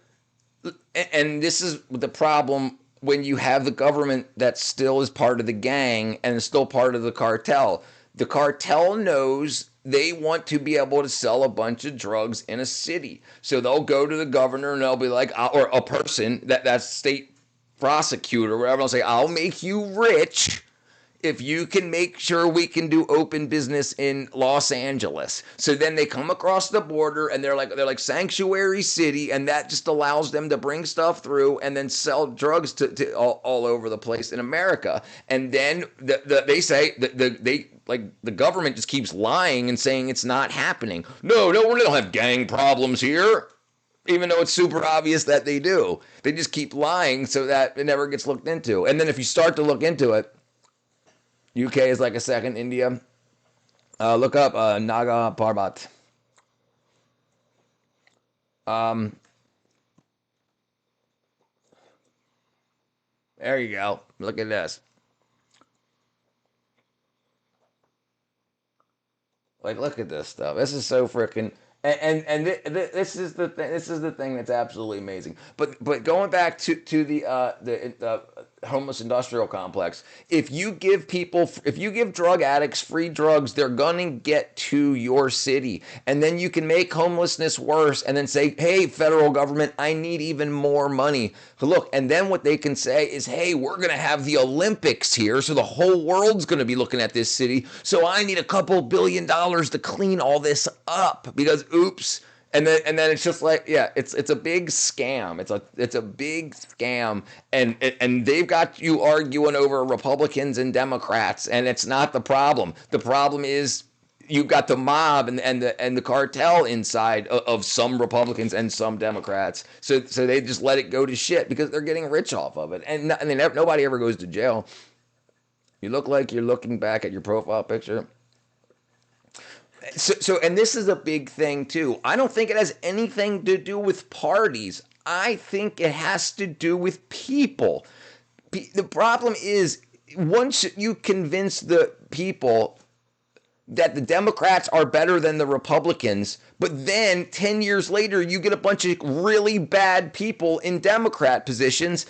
and this is the problem when you have the government that still is part of the gang and is still part of the cartel. The cartel knows they want to be able to sell a bunch of drugs in a city. So they'll go to the governor and they'll be like, or a person that's state prosecutor or whatever, they'll say, I'll make you rich if you can make sure we can do open business in Los Angeles. So then they come across the border and they're like sanctuary city, and that just allows them to bring stuff through and then sell drugs to all over the place in America. And then they say the government just keeps lying and saying it's not happening. No, we don't have gang problems here. Even though it's super obvious that they do. They just keep lying so that it never gets looked into. And then if you start to look into it, UK is like a second India. Look up Naga Parbat. There you go. Look at this. Like, look at this stuff. This is so freaking. This is the thing. This is the thing that's absolutely amazing. But going back to the homeless industrial complex, if you give drug addicts free drugs, they're gonna get to your city, and then you can make homelessness worse, and then say, hey, federal government, I need even more money. Look, and then what they can say is, hey, we're gonna have the Olympics here, so the whole world's gonna be looking at this city. So I need a couple $1 billion to clean all this up because oops. And then it's just like, yeah, it's a big scam. It's a big scam, and they've got you arguing over Republicans and Democrats, and it's not the problem. The problem is you've got the mob and the cartel inside of some Republicans and some Democrats. So they just let it go to shit because they're getting rich off of it, and nobody ever goes to jail. You look like you're looking back at your profile picture. So, and this is a big thing too. I don't think it has anything to do with parties. I think it has to do with people. The problem is, once you convince the people that the Democrats are better than the Republicans, but then 10 years later, you get a bunch of really bad people in Democrat positions,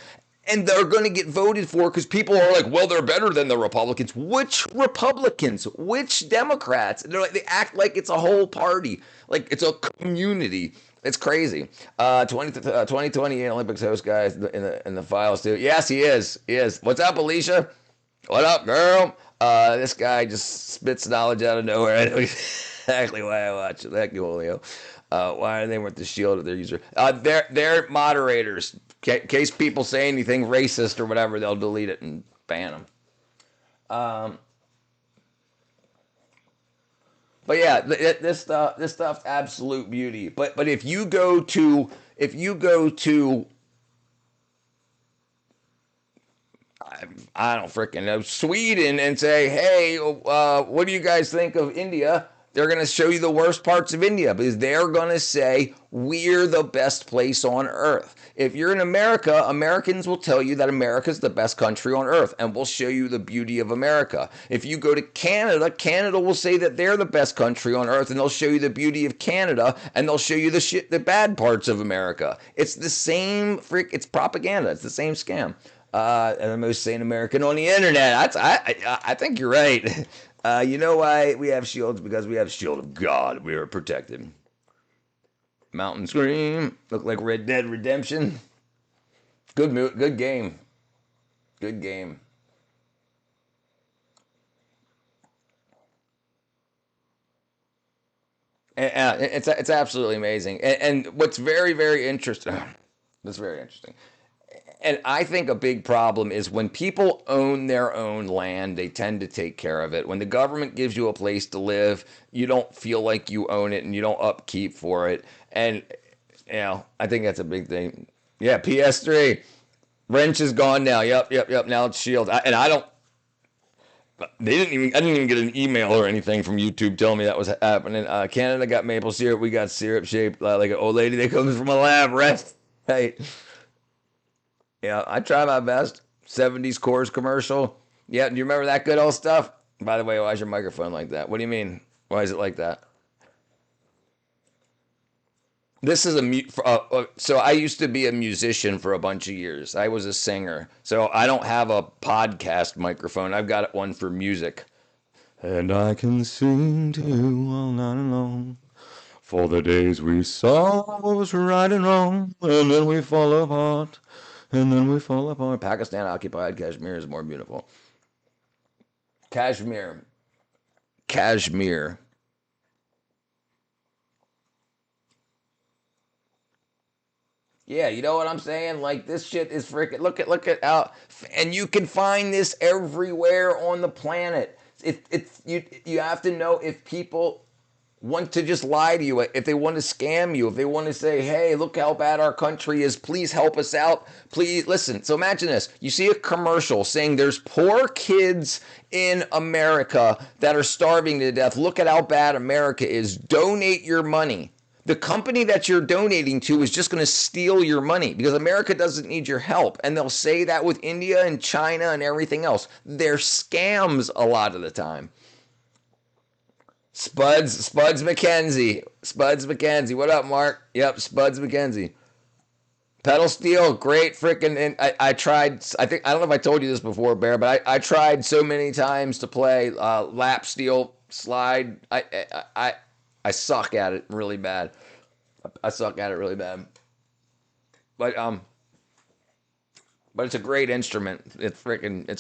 and they're going to get voted for because people are like, well, they're better than the Republicans. Which Republicans? Which Democrats? And they act like it's a whole party, like it's a community. It's crazy. 2028 Olympics host guys in the files too. Yes, he is. He is. What's up, Alicia? What up, girl? This guy just spits knowledge out of nowhere. I know exactly why I watch it. Thank you, Julio. Why are they with the shield of their user? They're moderators. In case people say anything racist or whatever, they'll delete it and ban them. But yeah, this stuff's absolute beauty. But if you go to I don't freaking know, Sweden, and say, hey, what do you guys think of India? They're going to show you the worst parts of India because they're going to say, we're the best place on earth. If you're in America, Americans will tell you that America's the best country on earth, and we'll show you the beauty of America. If you go to Canada, Canada will say that they're the best country on earth, and they'll show you the beauty of Canada, and they'll show you the bad parts of America. It's the same it's propaganda. It's the same scam. the most sane American on the internet. I think you're right. You know why we have shields? Because we have shield of God. We are protected. Mountain Scream. Look like Red Dead Redemption. Good game. Good game. It's absolutely amazing. And what's very, very interesting. That's very interesting. And I think a big problem is when people own their own land, they tend to take care of it. When the government gives you a place to live, you don't feel like you own it and you don't upkeep for it. And, I think that's a big thing. Yeah, PS3. Wrench is gone now. Yep. Now it's Shield. I don't. I didn't even get an email or anything from YouTube telling me that was happening. Canada got maple syrup. We got syrup shaped like an old lady that comes from a lab. Right. Yeah, I try my best. 70s Coors commercial. Yeah, do you remember that good old stuff? By the way, why is your microphone like that? What do you mean? Why is it like that? This is so I used to be a musician for a bunch of years. I was a singer. So I don't have a podcast microphone. I've got one for music. And I can sing to you all night long. For the days we saw was right and wrong. And then we fall apart. And then we fall apart. Pakistan occupied Kashmir is more beautiful. Kashmir. Yeah, you know what I'm saying? Like this shit is freaking. Look at how, and you can find this everywhere on the planet. You have to know if people want to just lie to you, if they want to scam you, if they want to say, hey, look how bad our country is, please help us out, please listen. So imagine this. You see a commercial saying there's poor kids in America that are starving to death. Look at how bad America is. Donate your money. The company that you're donating to is just going to steal your money because America doesn't need your help. And they'll say that with India and China and everything else. They're scams a lot of the time. Spuds McKenzie. What up, Mark? Yep, Spuds McKenzie. Pedal steel, great freaking. And I tried. I don't know if I told you this before, Bear, but I tried so many times to play lap steel slide. I suck at it really bad. But it's a great instrument. It's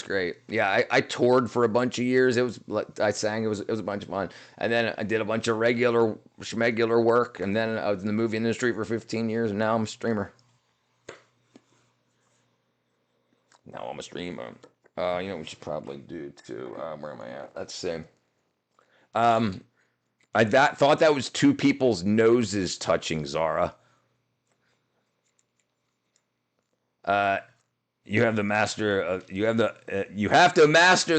great. Yeah, I toured for a bunch of years. I sang. It was a bunch of fun. And then I did a bunch of regular work. And then I was in the movie industry for 15 years. And now I'm a streamer. You know what we should probably do too. Where am I at? Let's see. I thought that was two people's noses touching, Zara. You have to master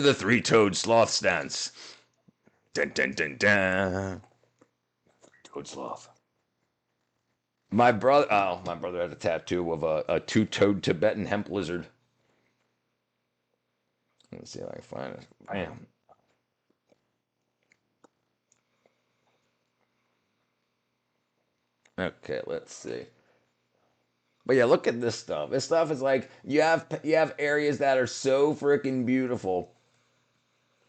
the three-toed sloth stance. Dun dun dun dun. Three-toed sloth. My brother had a tattoo of a two-toed Tibetan hemp lizard. Let's see if I can find it. Bam. Okay, let's see. But yeah, look at this stuff. This stuff is like you have areas that are so freaking beautiful.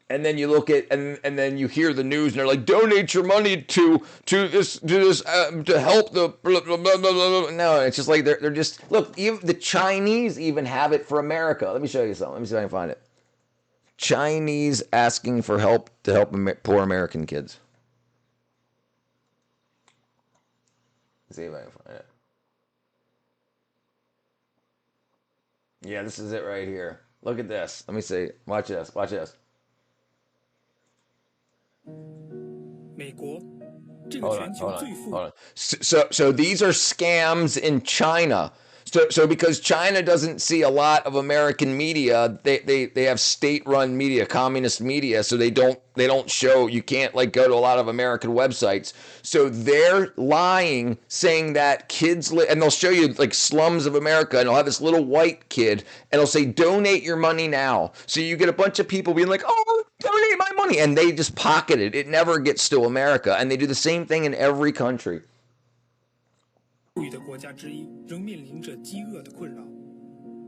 And then you look at and then you hear the news and they're like, donate your money to this to help the blah, blah, blah, blah. No, it's just like they're just look, even the Chinese even have it for America. Let me show you something. Let me see if I can find it. Chinese asking for help to help poor American kids. Let's see if I can find it. Yeah, this is it right here. Look at this. Let me see. Watch this. Hold on. So these are scams in China. So because China doesn't see a lot of American media, they have state-run media, communist media, so they don't show, you can't like go to a lot of American websites. So they're lying, saying that kids and they'll show you like slums of America, and they'll have this little white kid, and they'll say, donate your money now. So you get a bunch of people being like, oh, donate my money, and they just pocket it. It never gets to America, and they do the same thing in every country. 富裕的国家之一仍面临着饥饿的困扰。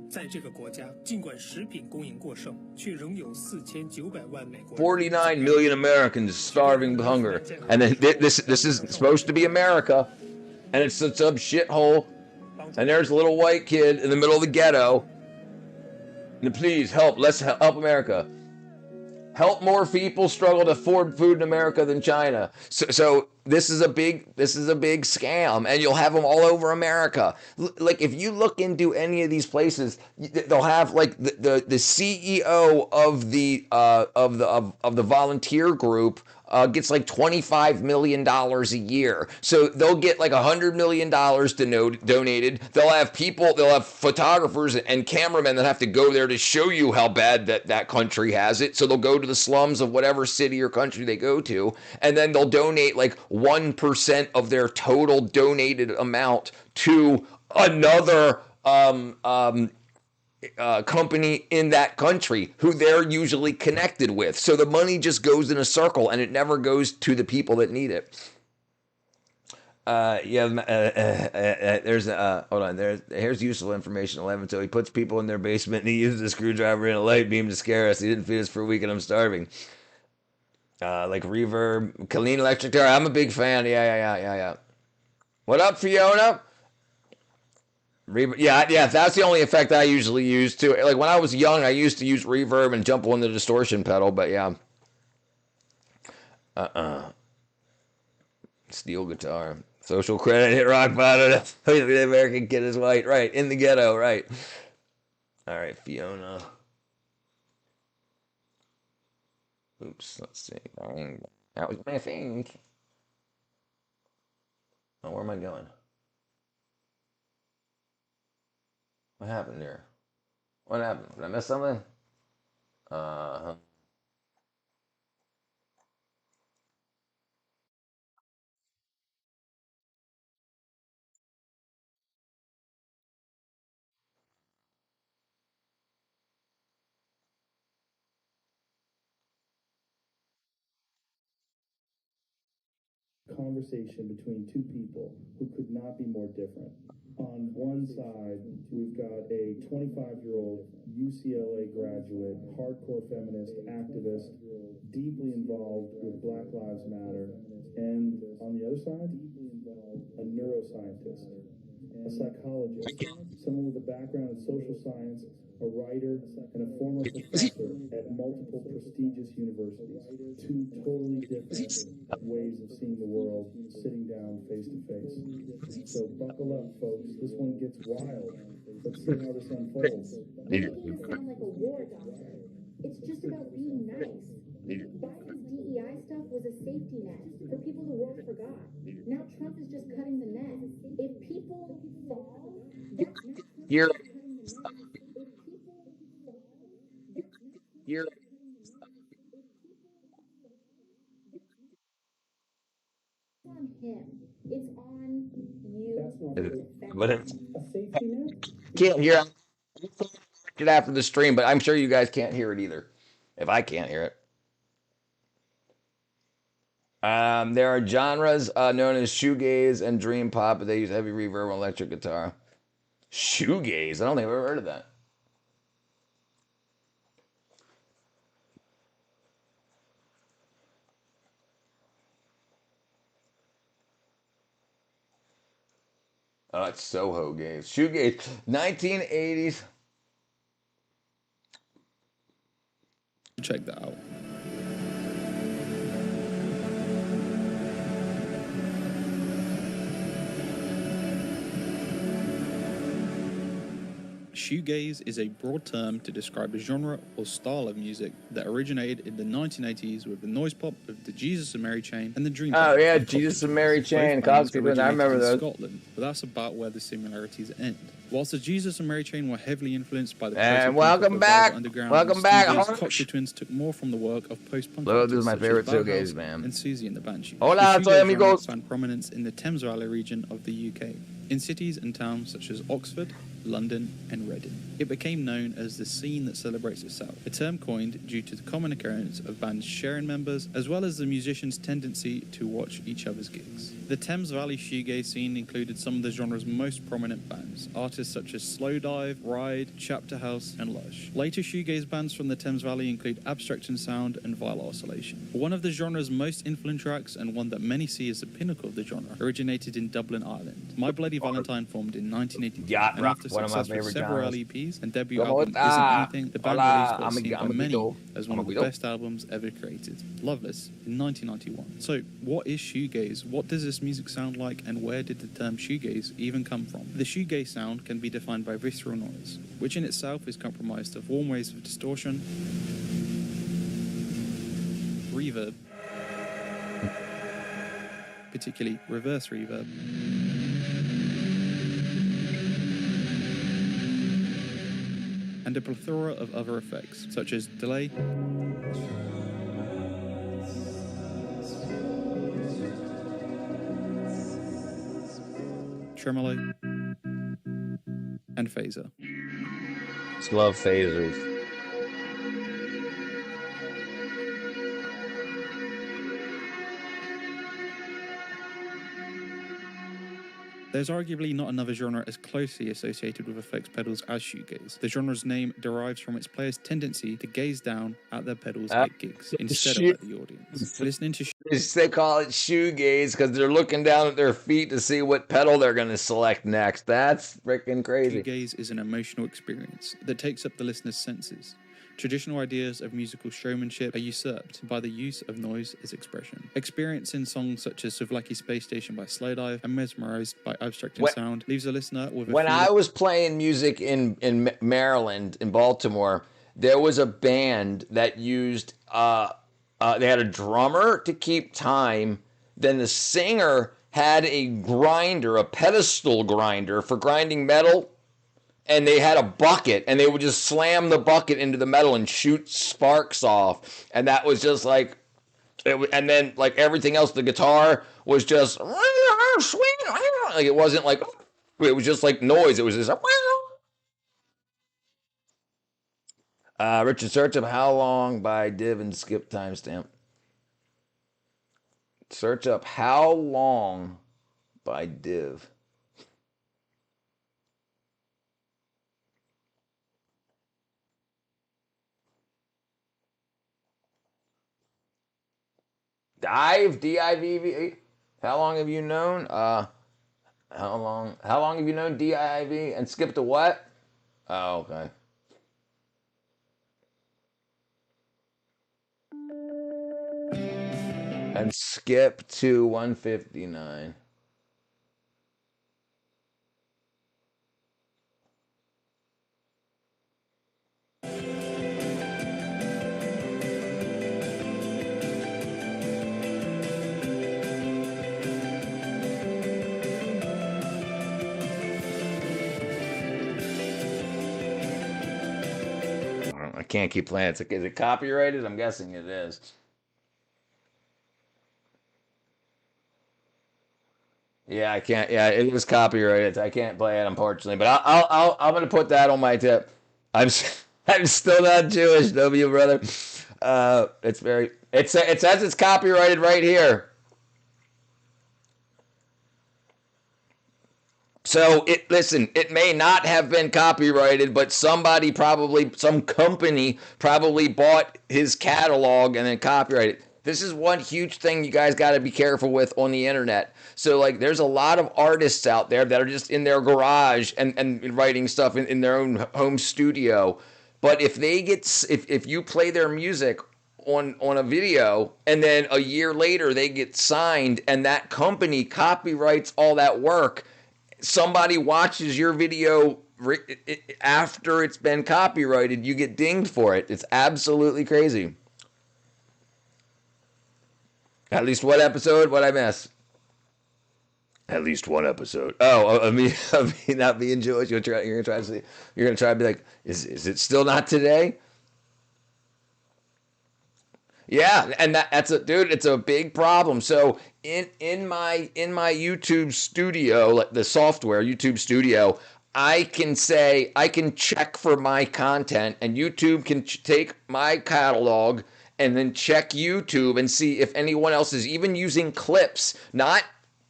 在这个国家，尽管食品供应过剩，却仍有4900万美国人。 49 million Americans starving with hunger. And then this is supposed to be America, and it's some shithole, and there's a little white kid in the middle of the ghetto. And please help, let's help America. Help more people struggle to afford food in America than China. So this is a big scam, and you'll have them all over America. Like if you look into any of these places, they'll have like the CEO of the volunteer group gets like $25 million a year. So they'll get like $100 million donated. They'll have people, they'll have photographers and cameramen that have to go there to show you how bad that country has it. So they'll go to the slums of whatever city or country they go to, and then they'll donate like 1% of their total donated amount to another company in that country who they're usually connected with. So the money just goes in a circle, and it never goes to the people that need it. There's hold on. Here's useful information. 11. So he puts people in their basement, and he uses a screwdriver and a light beam to scare us. He didn't feed us for a week, and I'm starving. Like reverb, clean electric guitar. I'm a big fan. Yeah. What up, Fiona? Yeah, that's the only effect I usually use too. Like when I was young, I used to use reverb and jump on the distortion pedal, but yeah. Steel guitar. Social credit hit rock bottom. The American kid is white. Right. In the ghetto. Right. All right, Fiona. Oops. Let's see. That was my thing. Oh, where am I going? What happened here? What happened? Did I miss something? Conversation between two people who could not be more different. On one side, we've got a 25-year-old UCLA graduate, hardcore feminist, activist, deeply involved with Black Lives Matter. And on the other side, a neuroscientist, a psychologist, someone with a background in social science, a writer, and a former professor at multiple prestigious universities. Two totally different ways of seeing the world, sitting down face to face. So buckle up, folks. This one gets wild. Let's see how this unfolds. Making it sound like a war, doctor. It's just about being nice. Biden's DEI stuff was a safety net for people the world forgot. Now Trump is just cutting the net. If people fall, that's not You're on him. It's on you. That's not But a safety net. can't hear it after the stream, but I'm sure you guys can't hear it either. If I can't hear it. There are genres known as shoegaze and dream pop, but they use heavy reverb on electric guitar. Shoegaze? I don't think I've ever heard of that. Oh, it's Soho gaze. Shoegaze. 1980s. Check that out. Shoegaze is a broad term to describe a genre or style of music that originated in the 1980s with the noise pop of the Jesus and Mary Chain and the Dream Pop. Oh yeah, Jesus and Mary Chain. I remember those. Scotland, but that's about where the similarities end. Whilst the Jesus and Mary Chain were heavily influenced by the and welcome back, welcome back. Cocteau Twins took more from the work of post-punk. This is my favorite shoegaze, man. And Susie and the Banshees. Hola, soy amigos. Found prominence in the Thames Valley region of the UK, in cities and towns such as Oxford, London, and Reading. It became known as the scene that celebrates itself, a term coined due to the common occurrence of bands sharing members, as well as the musicians' tendency to watch each other's gigs. The Thames Valley shoegaze scene included some of the genre's most prominent bands, artists selectors such as Slowdive, Ride, Chapter House, and Lush. Later shoegaze bands from the Thames Valley include Abstraction Sound and Vile Oscillation. One of the genre's most influential acts, and one that many see as the pinnacle of the genre, originated in Dublin, Ireland. My Bloody Valentine formed in 1982, Yacht and rock, after one of my success with favorite several genres. LEPs and debut ¿Cómo album está? Isn't Anything, the band Hola, released what is seen by many as one of the Guido. best albums ever created, Loveless, in 1991. So, what is shoegaze? What does this music sound like, and where did the term shoegaze even come from? The shoegaze sound can be defined by visceral noise, which in itself is comprised of warm waves of distortion, reverb, particularly reverse reverb, and a plethora of other effects, such as delay, tremolo, and phaser. Just love phasers. There's arguably not another genre as closely associated with effects pedals as shoegaze. The genre's name derives from its players' tendency to gaze down at their pedals at gigs instead of at the audience. Listening to They call it shoegaze because they're looking down at their feet to see what pedal they're going to select next. That's freaking crazy. shoegaze is an emotional experience that takes up the listener's senses. Traditional ideas of musical showmanship are usurped by the use of noise as expression. Experiencing songs such as Souvlaki Space Station by Slowdive and Mesmerized by Abstracting Sound leaves a listener with a When feeling. I was playing music in Maryland, in Baltimore, there was a band that used, they had a drummer to keep time, then the singer had a grinder, a pedestal grinder for grinding metal, and they had a bucket, and they would just slam the bucket into the metal and shoot sparks off, and that was just like, and then like everything else, the guitar was just like, it wasn't like, it was just like noise. It was just Richard, search up How Long by Div and skip timestamp. Search up How Long by Div. Dive. How long have you known? How long have you known Div and skip to what? Oh, okay. And skip to 159. I can't keep playing. Is it copyrighted? I'm guessing it is. Yeah, I can't. Yeah, it was copyrighted. I can't play it, unfortunately. But I'm gonna put that on my tip. I'm I'm still not Jewish, W brother. It's very. It says it's copyrighted right here. So listen, it may not have been copyrighted, but some company probably bought his catalog and then copyrighted it. This is one huge thing you guys got to be careful with on the internet. So like, there's a lot of artists out there that are just in their garage and writing stuff in their own home studio. But if if you play their music on a video and then a year later they get signed and that company copyrights all that work, somebody watches your video after it's been copyrighted, you get dinged for it. It's absolutely crazy. At least one episode? What'd I miss? At least one episode. Oh, of me not being Jewish. You're gonna try to be like, is it still not today? Yeah, and that's it's a big problem. So in my YouTube studio, like the software YouTube Studio, I can check for my content, and YouTube can take my catalog and then check YouTube and see if anyone else is even using clips, not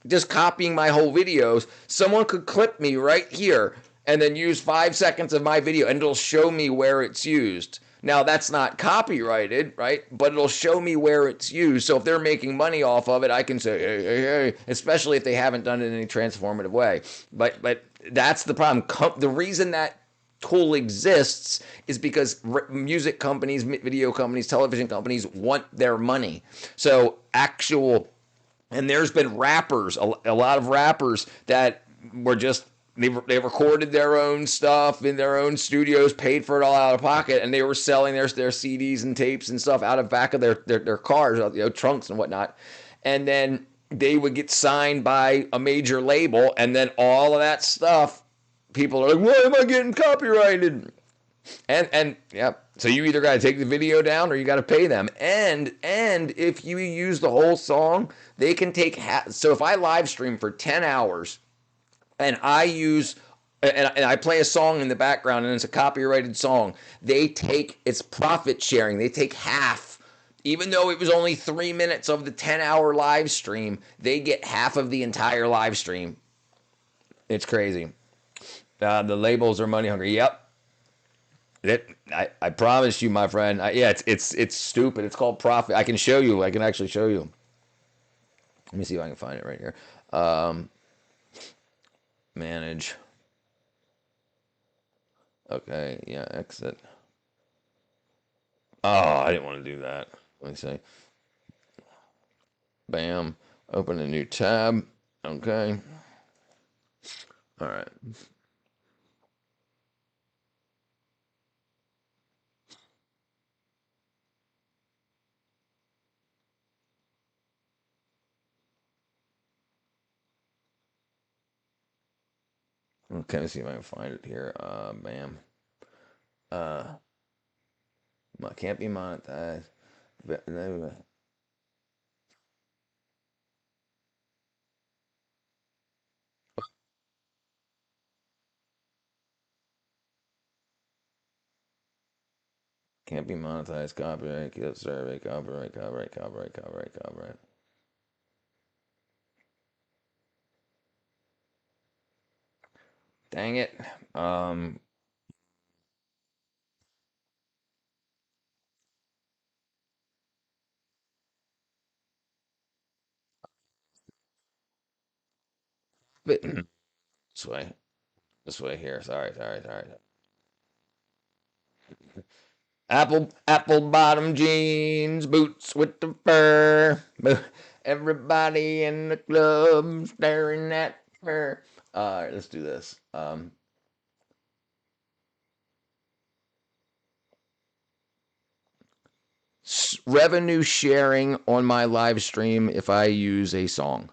just copying my whole videos. Someone could clip me right here and then use 5 seconds of my video, and it'll show me where it's used. Now, that's not copyrighted, right? But it'll show me where it's used. So if they're making money off of it, I can say, hey, hey, hey, especially if they haven't done it in any transformative way. But that's the problem. The reason that tool exists is because music companies, video companies, television companies want their money. So and there's been rappers, a lot of rappers that were just, they recorded their own stuff in their own studios, paid for it all out of pocket, and they were selling their CDs and tapes and stuff out of back of their cars, trunks and whatnot. And then they would get signed by a major label, and then all of that stuff, people are like, why am I getting copyrighted? And yeah, so you either got to take the video down or you got to pay them. And if you use the whole song, they can take so if I live stream for 10 hours and I use and I play a song in the background and it's a copyrighted song, it's profit sharing. They take half. Even though it was only 3 minutes of the 10-hour live stream, they get half of the entire live stream. It's crazy. The labels are money hungry. Yep. I promise you, my friend. It's stupid. It's called profit. I can show you. I can actually show you. Let me see if I can find it right here. Manage. Okay, yeah, exit. Oh, I didn't want to do that. Let me see. Bam. Open a new tab. Okay. All right. Okay, let's see if I can find it here. Bam. Can't be monetized. Can't be monetized. Copyright, kill survey, copyright. Dang it. But this way. This way here. Sorry. Apple bottom jeans, boots with the fur. Everybody in the club staring at her. All right, let's do this. Revenue sharing on my live stream if I use a song.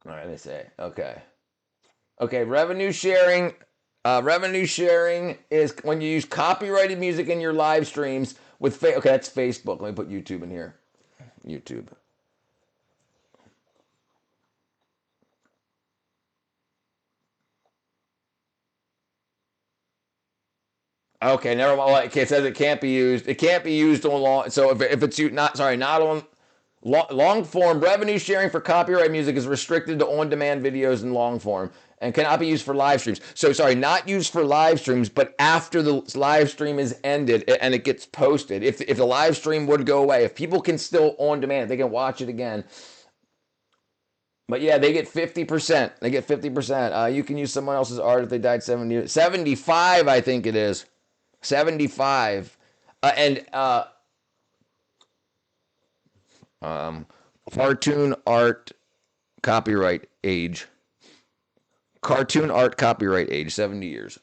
All right, let's say okay. Okay, revenue sharing. Revenue sharing is when you use copyrighted music in your live streams with okay, that's Facebook. Let me put YouTube in here. YouTube. Okay, never mind. Okay, it says it can't be used. It can't be used on long. So if it's not on long form, revenue sharing for copyright music is restricted to on-demand videos in long form and cannot be used for live streams. So sorry, not used for live streams, but after the live stream is ended and it gets posted. If the live stream would go away, if people can still on demand, they can watch it again. But yeah, they get 50%. They get 50%. You can use someone else's art if they died 75, I think it is. 75. Cartoon art copyright age. Cartoon art copyright age, 70 years.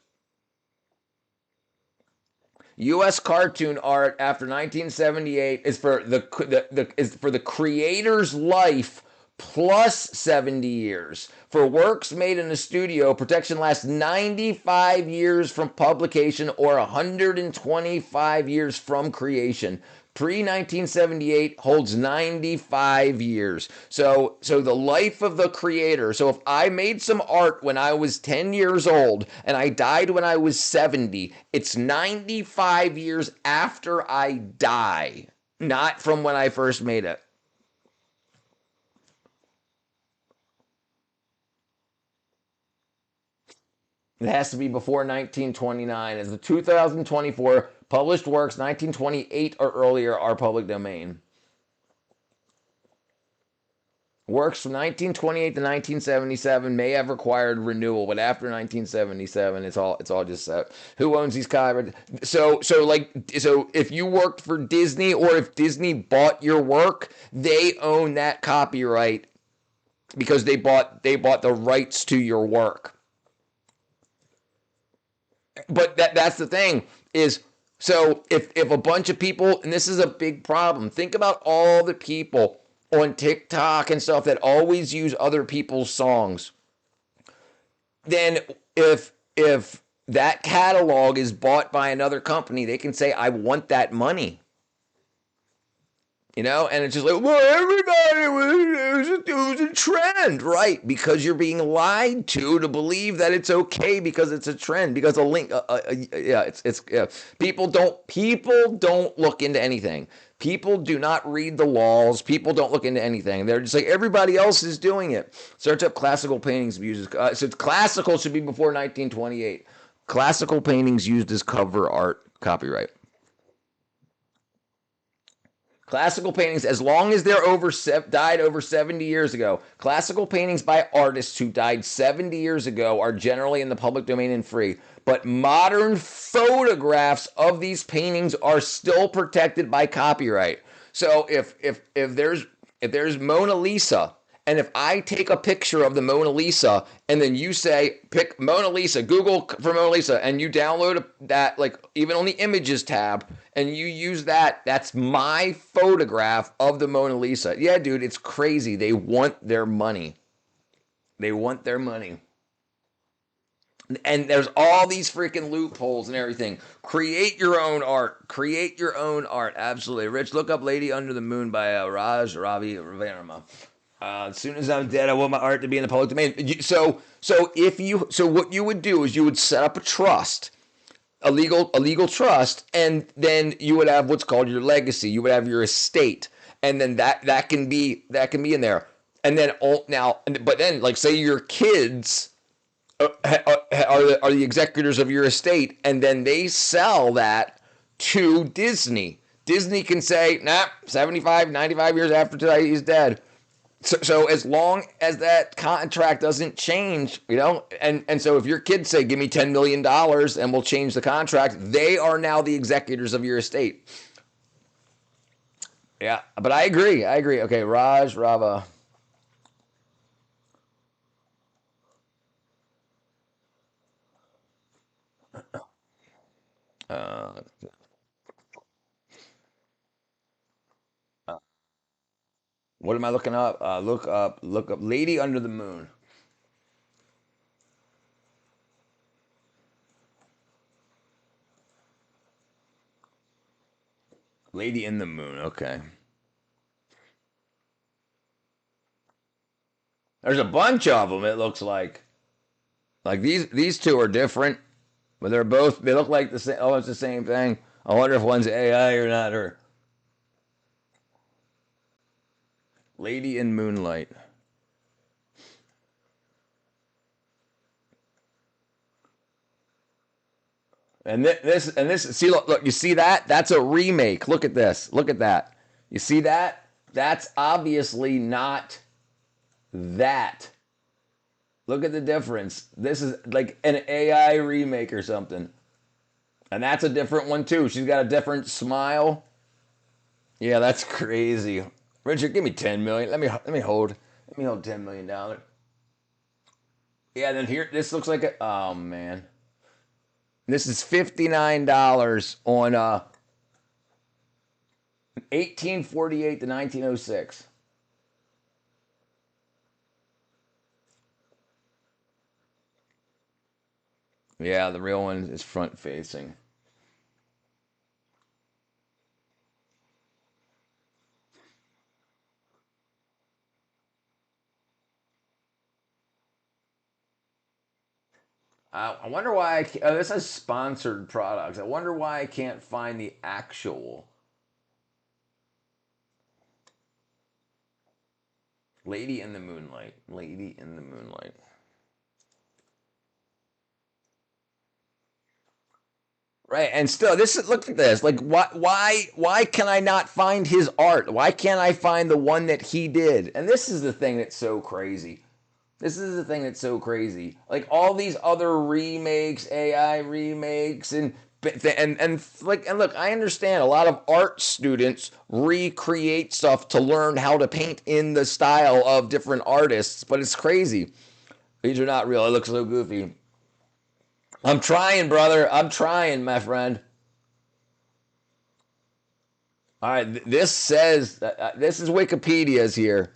U.S. cartoon art after 1978 is for the creator's life plus 70 years. For works made in a studio, protection lasts 95 years from publication or 125 years from creation. Pre-1978 holds 95 years. So the life of the creator. So if I made some art when I was 10 years old and I died when I was 70, it's 95 years after I die, not from when I first made it. It has to be before 1929. As the 2024 published works 1928 or earlier are public domain. Works from 1928 to 1977 may have required renewal, but after 1977, it's all just set. Who owns these copyrights? So if you worked for Disney or if Disney bought your work, they own that copyright because they bought the rights to your work. But that's the thing is, so if a bunch of people, and this is a big problem, think about all the people on TikTok and stuff that always use other people's songs. Then if that catalog is bought by another company, they can say, I want that money. You know, and it's just like, well, everybody, it was a trend, right? Because you're being lied to believe that it's okay because it's a trend, because a link, people don't look into anything. People do not read the laws. People don't look into anything. They're just like, everybody else is doing it. Search up classical paintings uses. So classical should be before 1928. Classical paintings used as cover art, copyright. Classical paintings, as long as they're died over 70 years ago, classical paintings by artists who died 70 years ago are generally in the public domain and free. But modern photographs of these paintings are still protected by copyright. So if there's Mona Lisa, and if I take a picture of the Mona Lisa and then you say, pick Mona Lisa, Google for Mona Lisa, and you download that, like even on the images tab, and you use that, that's my photograph of the Mona Lisa. Yeah, dude, it's crazy. They want their money. They want their money. And there's all these freaking loopholes and everything. Create your own art. Create your own art. Absolutely. Rich, look up Lady Under the Moon by Ravi Ravarma. As soon as I'm dead, I want my art to be in the public domain. So what you would do is you would set up a trust, a legal trust, and then you would have what's called your legacy. You would have your estate, and then that can be in there. And then but then, like, say your kids are the executors of your estate, and then they sell that to Disney. Disney can say, nah, 75, 95 years after today, he's dead. So as long as that contract doesn't change, you know, and so if your kids say, give me $10 million and we'll change the contract, they are now the executors of your estate. Yeah, but I agree. Okay, Raj Rava. Uh, what am I looking up? Look up Lady Under the Moon. Lady in the Moon. Okay. There's a bunch of them. It looks like these two are different, but they look like the same. Oh, it's the same thing. I wonder if one's AI or not. Or Lady in Moonlight. And this. See, look. You see that? That's a remake. Look at this. Look at that. You see that? That's obviously not that. Look at the difference. This is like an AI remake or something. And that's a different one too. She's got a different smile. Yeah, that's crazy. Richard, give me 10 million. Let me hold $10 million. Yeah, then here this looks like a oh man. This is $59 on 1848 to 1906. Yeah, the real one is front facing. I wonder why this has sponsored products. I wonder why I can't find the actual Lady in the Moonlight. Lady in the Moonlight. Right, and still, this is look at this. Like, why can I not find his art? Why can't I find the one that he did? And this is the thing that's so crazy. This is the thing that's so crazy. Like all these other remakes, AI remakes, and look, I understand a lot of art students recreate stuff to learn how to paint in the style of different artists, but it's crazy. These are not real. It looks so goofy. I'm trying, brother. I'm trying, my friend. All right, this says this is Wikipedia's here.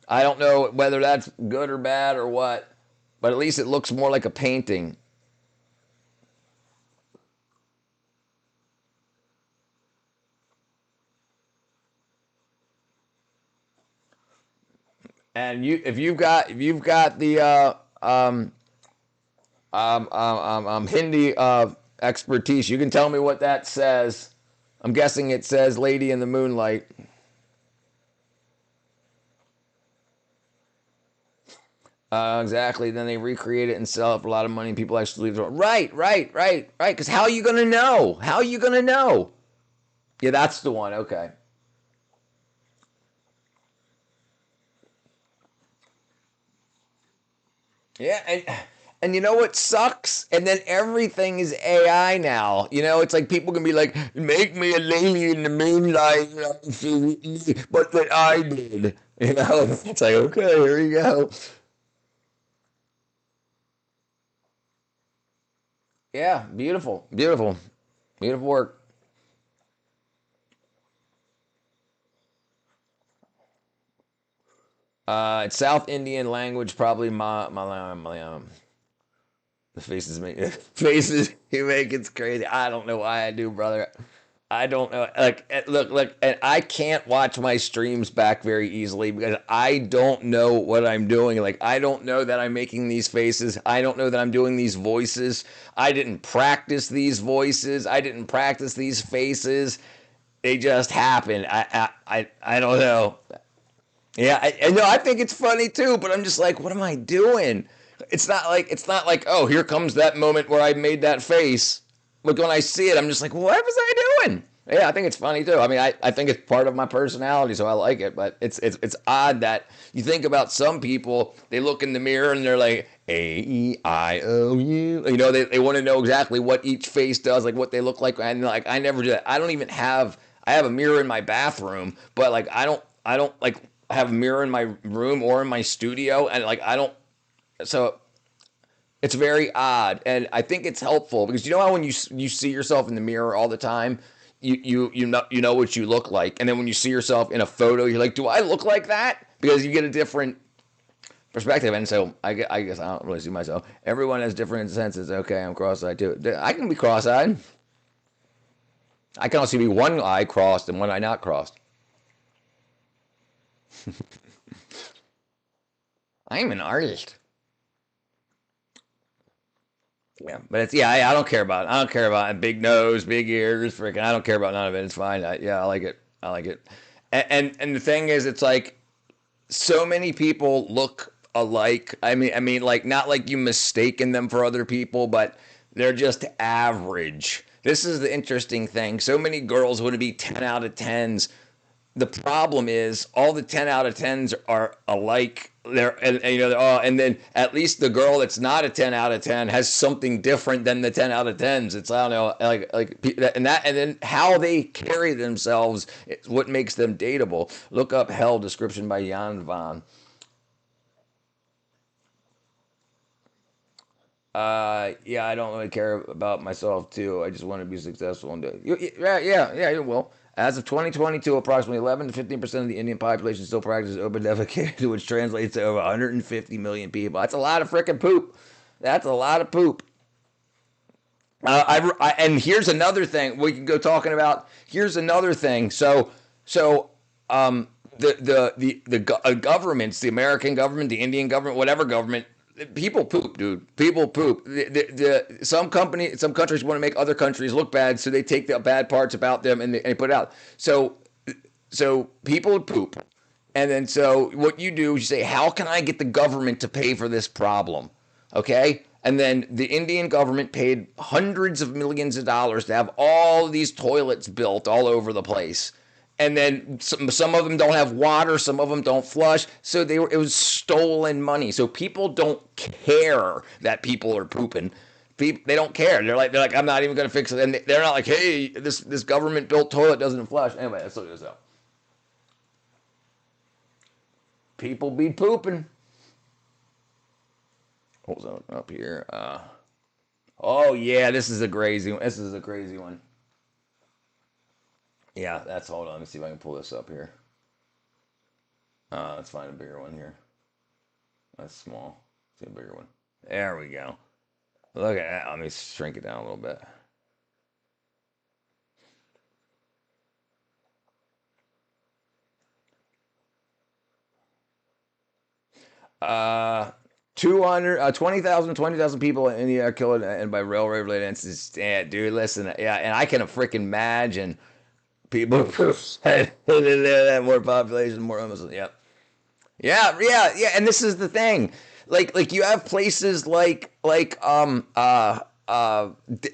I don't know whether that's good or bad or what, but at least it looks more like a painting. And if you've got the Hindi expertise, you can tell me what that says. I'm guessing it says "Lady in the Moonlight." Exactly. Then they recreate it and sell it for a lot of money. And people actually leave it. Right. Because how are you gonna know? How are you gonna know? Yeah, that's the one. Okay. Yeah, and you know what sucks? And then everything is AI now. You know, it's like people can be like, "Make me a lady in the moonlight," but that I did. You know, it's like, okay, here you go. Yeah, beautiful, beautiful, beautiful work. It's South Indian language, probably Malayalam. The faces make faces you make it's crazy. I don't know why I do, brother. I don't know. Like, look, and I can't watch my streams back very easily because I don't know what I'm doing. Like, I don't know that I'm making these faces. I don't know that I'm doing these voices. I didn't practice these voices. I didn't practice these faces. They just happen. I don't know. Yeah, I know. I think it's funny too, but I'm just like, what am I doing? It's not like oh, here comes that moment where I made that face. But when I see it, I'm just like, what was I doing? Yeah, I think it's funny too. I mean, I think it's part of my personality, so I like it. But it's odd that you think about some people, they look in the mirror and they're like AEIOU. You know, they want to know exactly what each face does, like what they look like, and like I never do that. I don't even have. I have a mirror in my bathroom, but like I don't like have a mirror in my room or in my studio, and like I don't. So it's very odd, and I think it's helpful because you know how when you see yourself in the mirror all the time, you know what you look like, and then when you see yourself in a photo, you're like, do I look like that? Because you get a different perspective, and so I guess I don't really see myself. Everyone has different senses. Okay, I'm cross-eyed too. I can be cross-eyed. I can also be one eye crossed and one eye not crossed. I'm an artist. Yeah, but it's I don't care about it. I don't care about it. Big nose, big ears, freaking. I don't care about none of it. It's fine. I like it. I like it. And the thing is, it's like so many people look alike. I mean, like not like you mistaken them for other people, but they're just average. This is the interesting thing. So many girls would be 10 out of 10s. The problem is all the 10 out of 10s are alike. And you know, and then at least the girl that's not a 10 out of 10 has something different than the 10 out of 10s. It's, I don't know, and then how they carry themselves is what makes them dateable. Look up Hell description by Jan van. Yeah, I don't really care about myself too. I just want to be successful and do it. Yeah, you will. As of 2022, approximately 11 to 15% of the Indian population still practices open defecation, which translates to over 150 million people. That's a lot of freaking poop. That's a lot of poop. And here's another thing we can go talking about. Here's another thing. The governments, the American government, the Indian government, whatever government, people poop, dude. People poop. Some countries want to make other countries look bad, so they take the bad parts about them and they put it out. So people poop, and then so what you do is you say, how can I get the government to pay for this problem? Okay, And then the Indian government paid hundreds of millions of dollars to have all of these toilets built all over the place. And then some of them don't have water, some of them don't flush. So it was stolen money. So people don't care that people are pooping. People, they don't care. They're like, I'm not even going to fix it. And they're not like, hey, this government built toilet doesn't flush. Anyway, let's look this up. People be pooping. Hold on up here. Oh yeah, this is a crazy one. This is a crazy one. Yeah, hold on. Let me see if I can pull this up here. Let's find a bigger one here. That's small. Let's see a bigger one. There we go. Look at that. Let me shrink it down a little bit. 20,000 people in India are killed and by railroad related incidents. Yeah, dude, listen. Yeah, and I can freaking imagine people that more population, more homeless. Yep. Yeah. And this is the thing. Like you have places like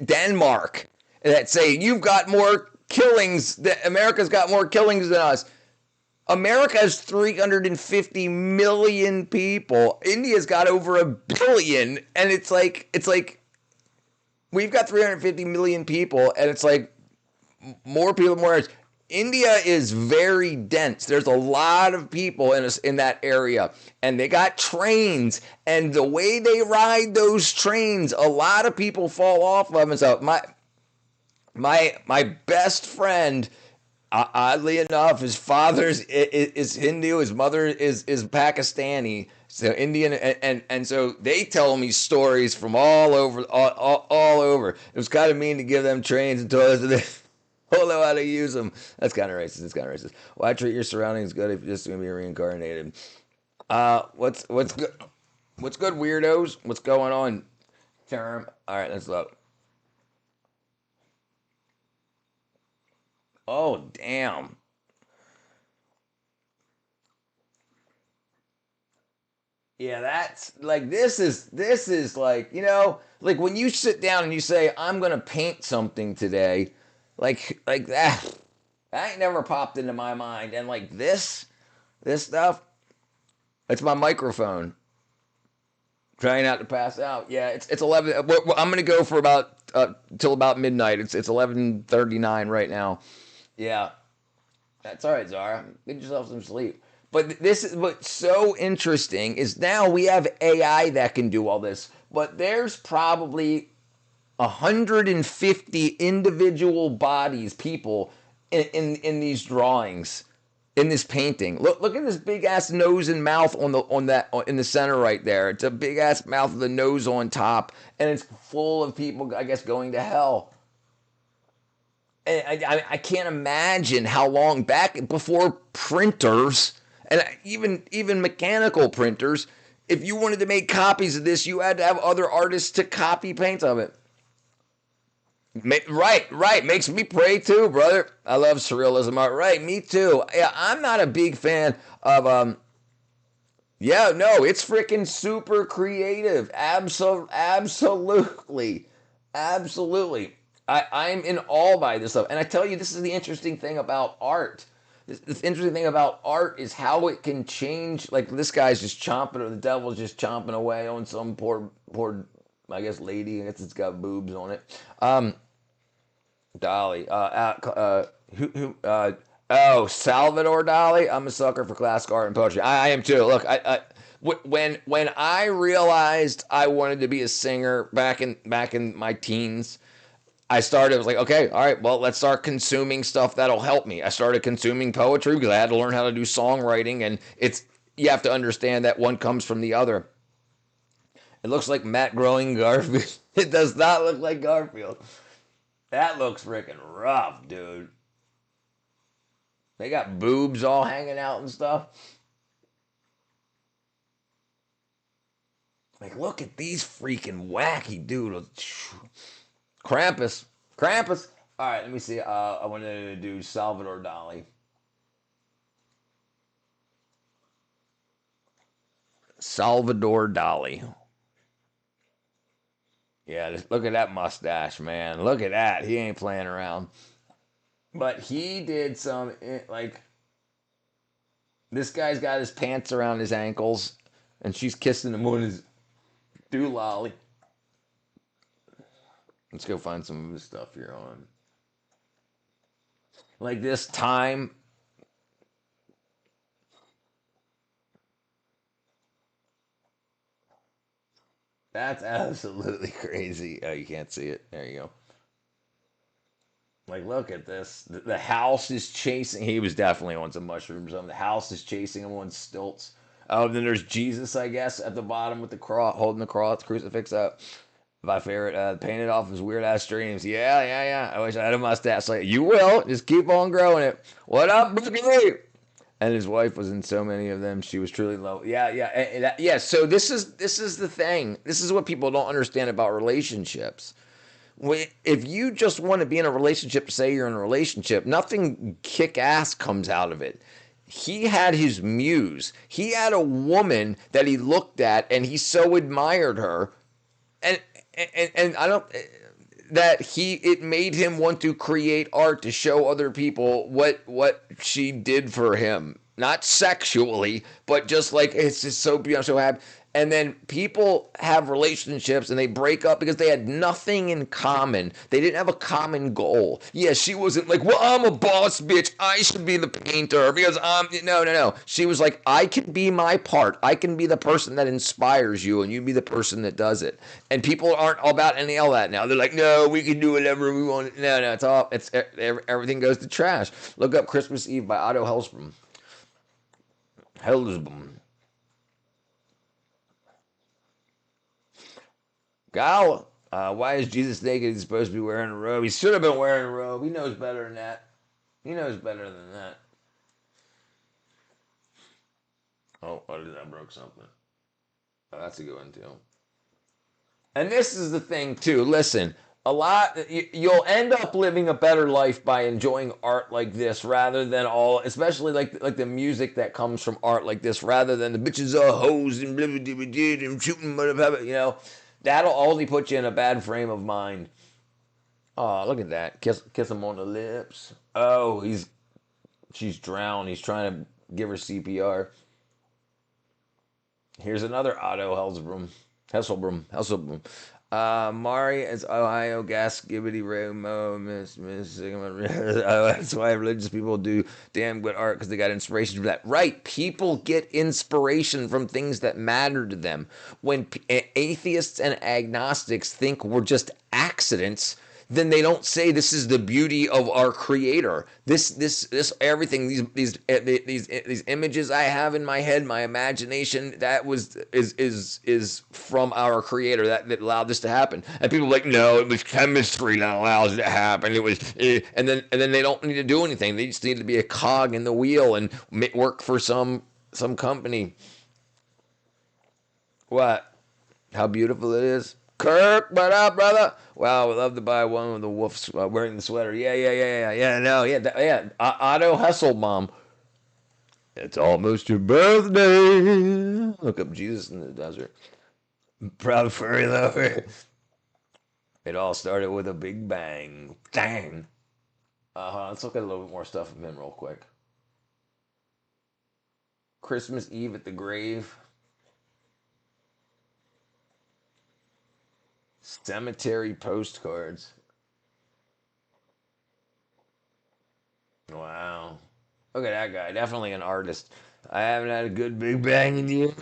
Denmark that say you've got more killings. That America's got more killings than us. America has 350 million people. India's got over 1 billion, and it's like we've got 350 million people, and it's like more people, more. India is very dense. There's a lot of people in that area, and they got trains, and the way they ride those trains, a lot of people fall off of them. And so my best friend, oddly enough, his father is Hindu, his mother is Pakistani, so Indian, and so they tell me stories from all over. It was kind of mean to give them trains and toilets, and they don't know how to use them. That's kind of racist. Why treat your surroundings good if you're just going to be reincarnated? What's good? What's good, weirdos? What's going on? Term. All right, let's look. Oh, damn. Yeah, that's like this is like, like when you sit down and you say, I'm gonna paint something today, like that ain't never popped into my mind. And like this stuff, it's my microphone. Trying not to pass out. Yeah, it's 11. I'm gonna go for about till about midnight. It's 11:39 right now. Yeah, that's all right, Zara. Get yourself some sleep. But what's so interesting is now we have AI that can do all this. But there's probably 150 individual bodies, people in these drawings, in this painting. Look at this big ass nose and mouth in the center right there. It's a big ass mouth with a nose on top, and it's full of people, I guess, going to hell. And I can't imagine how long back before printers and even mechanical printers, if you wanted to make copies of this, you had to have other artists to copy paints of it. Right. Makes me pray too, brother. I love surrealism art. Right, me too. Yeah, I'm not a big fan of Yeah, no, it's freaking super creative. Absolutely. I'm in awe by this stuff. And I tell you, this is the interesting thing about art. This interesting thing about art is how it can change. Like this guy's just chomping, or the devil's just chomping away on some poor, I guess, lady. I guess it's got boobs on it. Dali. Salvador Dali. I'm a sucker for classic art and poetry. I am too. Look, when I realized I wanted to be a singer back in my teens, I was like, okay, all right, well, let's start consuming stuff that'll help me. I started consuming poetry because I had to learn how to do songwriting, and you have to understand that one comes from the other. It looks like Matt growing Garfield. It does not look like Garfield. That looks freaking rough, dude. They got boobs all hanging out and stuff. Like, look at these freaking wacky doodles. Krampus. All right, let me see. I wanted to do Salvador Dali. Yeah, just look at that mustache, man. Look at that. He ain't playing around. But he did some, like, this guy's got his pants around his ankles, and she's kissing him on his doololly. Let's go find some of his stuff here on. Like this time. That's absolutely crazy. Oh, you can't see it. There you go. Like, look at this. The house is chasing. He was definitely on some mushrooms. The house is chasing him on stilts. Oh, then there's Jesus, I guess, at the bottom with the cross, holding the cross, crucifix up. My favorite, painted off his weird ass dreams. Yeah, yeah, yeah. I wish I had a mustache. Like, you will. Just keep on growing it. What up, Boogie? And his wife was in so many of them. She was truly low. Yeah, yeah, yeah. So this is the thing. This is what people don't understand about relationships. If you just want to be in a relationship to say you're in a relationship, nothing kick ass comes out of it. He had his muse. He had a woman that he looked at and he so admired her. And I don't that it made him want to create art to show other people what she did for him, not sexually, but just like it's just so beautiful, I'm so happy. And then people have relationships and they break up because they had nothing in common. They didn't have a common goal. Yeah, she wasn't like, well, I'm a boss bitch. I should be the painter because I'm no. She was like, I can be my part. I can be the person that inspires you and you be the person that does it. And people aren't all about any of that now. They're like, no, we can do whatever we want. No, it's everything goes to trash. Look up Christmas Eve by Otto Hellsbom. Gal, why is Jesus naked? He's supposed to be wearing a robe. He should have been wearing a robe. He knows better than that. He knows better than that. Oh, what did I broke something? Oh, that's a good one too. And this is the thing too. Listen, you'll end up living a better life by enjoying art like this rather than especially like the music that comes from art like this, rather than the bitches are hoes and blah, blah, blah, blah, and shooting, blah, blah, blah, that'll only put you in a bad frame of mind. Oh, look at that. Kiss him on the lips. Oh, she's drowned. He's trying to give her CPR. Here's another Otto Hesselbrom. Mari is Ohio gas skibbity Romo Miss oh, that's why religious people do damn good art, because they got inspiration from that. Right, people get inspiration from things that matter to them. When atheists and agnostics think we're just accidents, then they don't say this is the beauty of our creator. This everything, these images I have in my head, my imagination, that is from our creator that allowed this to happen. And people are like, no, it was chemistry that allows it to happen. It was, and then they don't need to do anything. They just need to be a cog in the wheel and work for some company. What? How beautiful it is. Kirk, what up, brother? Wow, we love to buy one with the wolf wearing the sweater. Yeah. Otto Hesselbaum. It's almost your birthday. Look up Jesus in the desert. Proud furry lover. It all started with a big bang. Dang. Let's look at a little bit more stuff of him real quick. Christmas Eve at the grave. Cemetery postcards. Wow. Look at that guy. Definitely an artist. I haven't had a good big bang in years.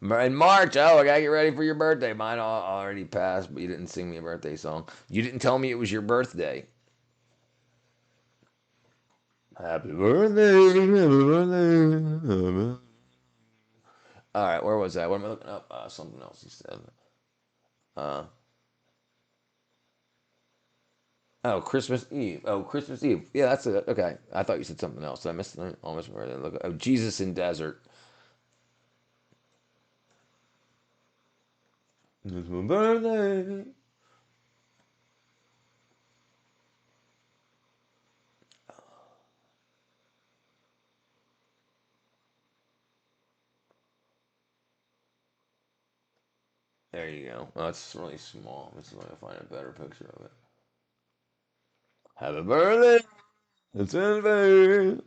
In March, I gotta get ready for your birthday. Mine already passed, but you didn't sing me a birthday song. You didn't tell me it was your birthday. Happy birthday, happy birthday. All right, where was that? What am I looking up? Something else he said. Oh, Christmas Eve. Yeah, that's it. Okay, I thought you said something else. I missed it. Almost where I look. Oh, Jesus in desert. It's my birthday. There you go. Well, it's really small. Let's see if I can find a better picture of it. Happy birthday. It's in vain.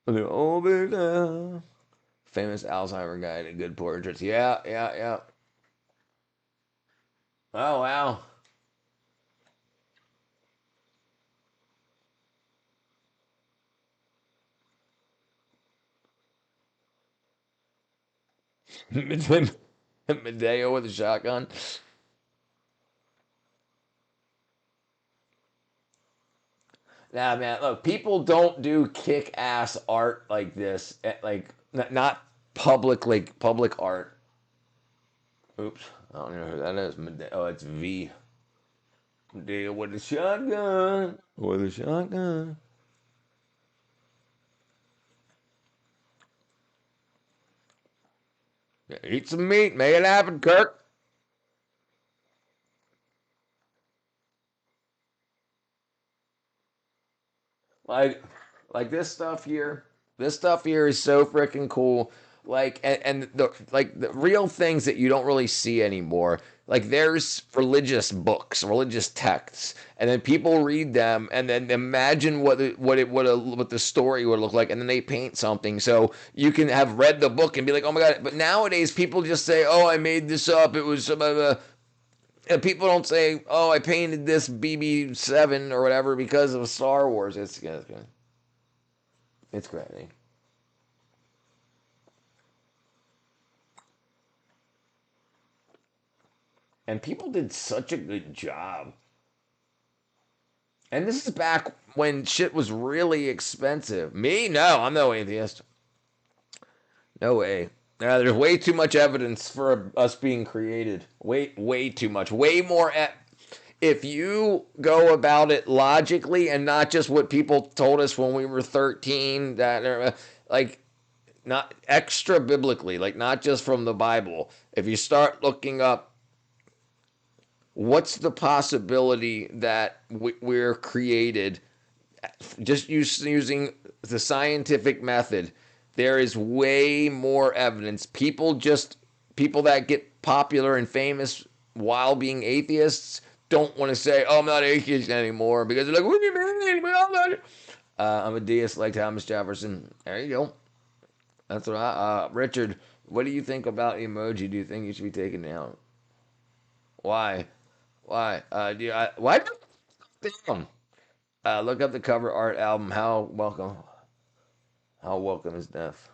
The old big town. Famous Alzheimer guy in good portraits. Yeah, yeah, yeah. Oh, wow. Medeo with a shotgun. Nah, man, look, people don't do kick-ass art like this. Like, not public art. Oops, I don't know who that is. Oh, it's V. Medeo with a shotgun. With a shotgun. Yeah, eat some meat. Make it happen, Kirk. Like, like this stuff here is so freaking cool. Like, and the real things that you don't really see anymore. Like, there's religious books, religious texts, and then people read them, and then imagine what the story would look like, and then they paint something. So you can have read the book and be like, oh my god. But nowadays, people just say, oh, I made this up. It was people don't say, "Oh, I painted this BB-7 or whatever because of Star Wars." It's crazy. And people did such a good job. And this is back when shit was really expensive. Me? No, I'm no atheist. No way. There's way too much evidence for us being created. Way too much. Way more. If you go about it logically and not just what people told us when we were 13, that like not extra biblically, like not just from the Bible. If you start looking up what's the possibility that we're created just using the scientific method, there is way more evidence. People that get popular and famous while being atheists don't want to say, "Oh, I'm not atheist anymore," because they're like, "What do you mean? We all not." I'm a deist like Thomas Jefferson. There you go. That's what Richard, what do you think about emoji? Do you think it should be taken down? Why? Why? Why? Damn. Look up the cover art album. How welcome is death?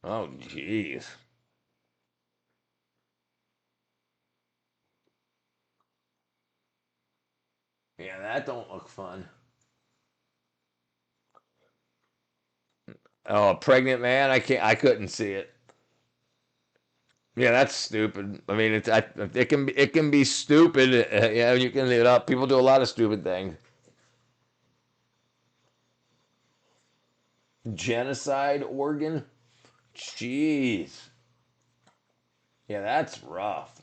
Oh, jeez. Yeah, that don't look fun. Oh, a pregnant man. I couldn't see it. Yeah, that's stupid. I mean, it can be stupid. Yeah, you can leave it up. People do a lot of stupid things. Genocide organ. Jeez. Yeah, that's rough.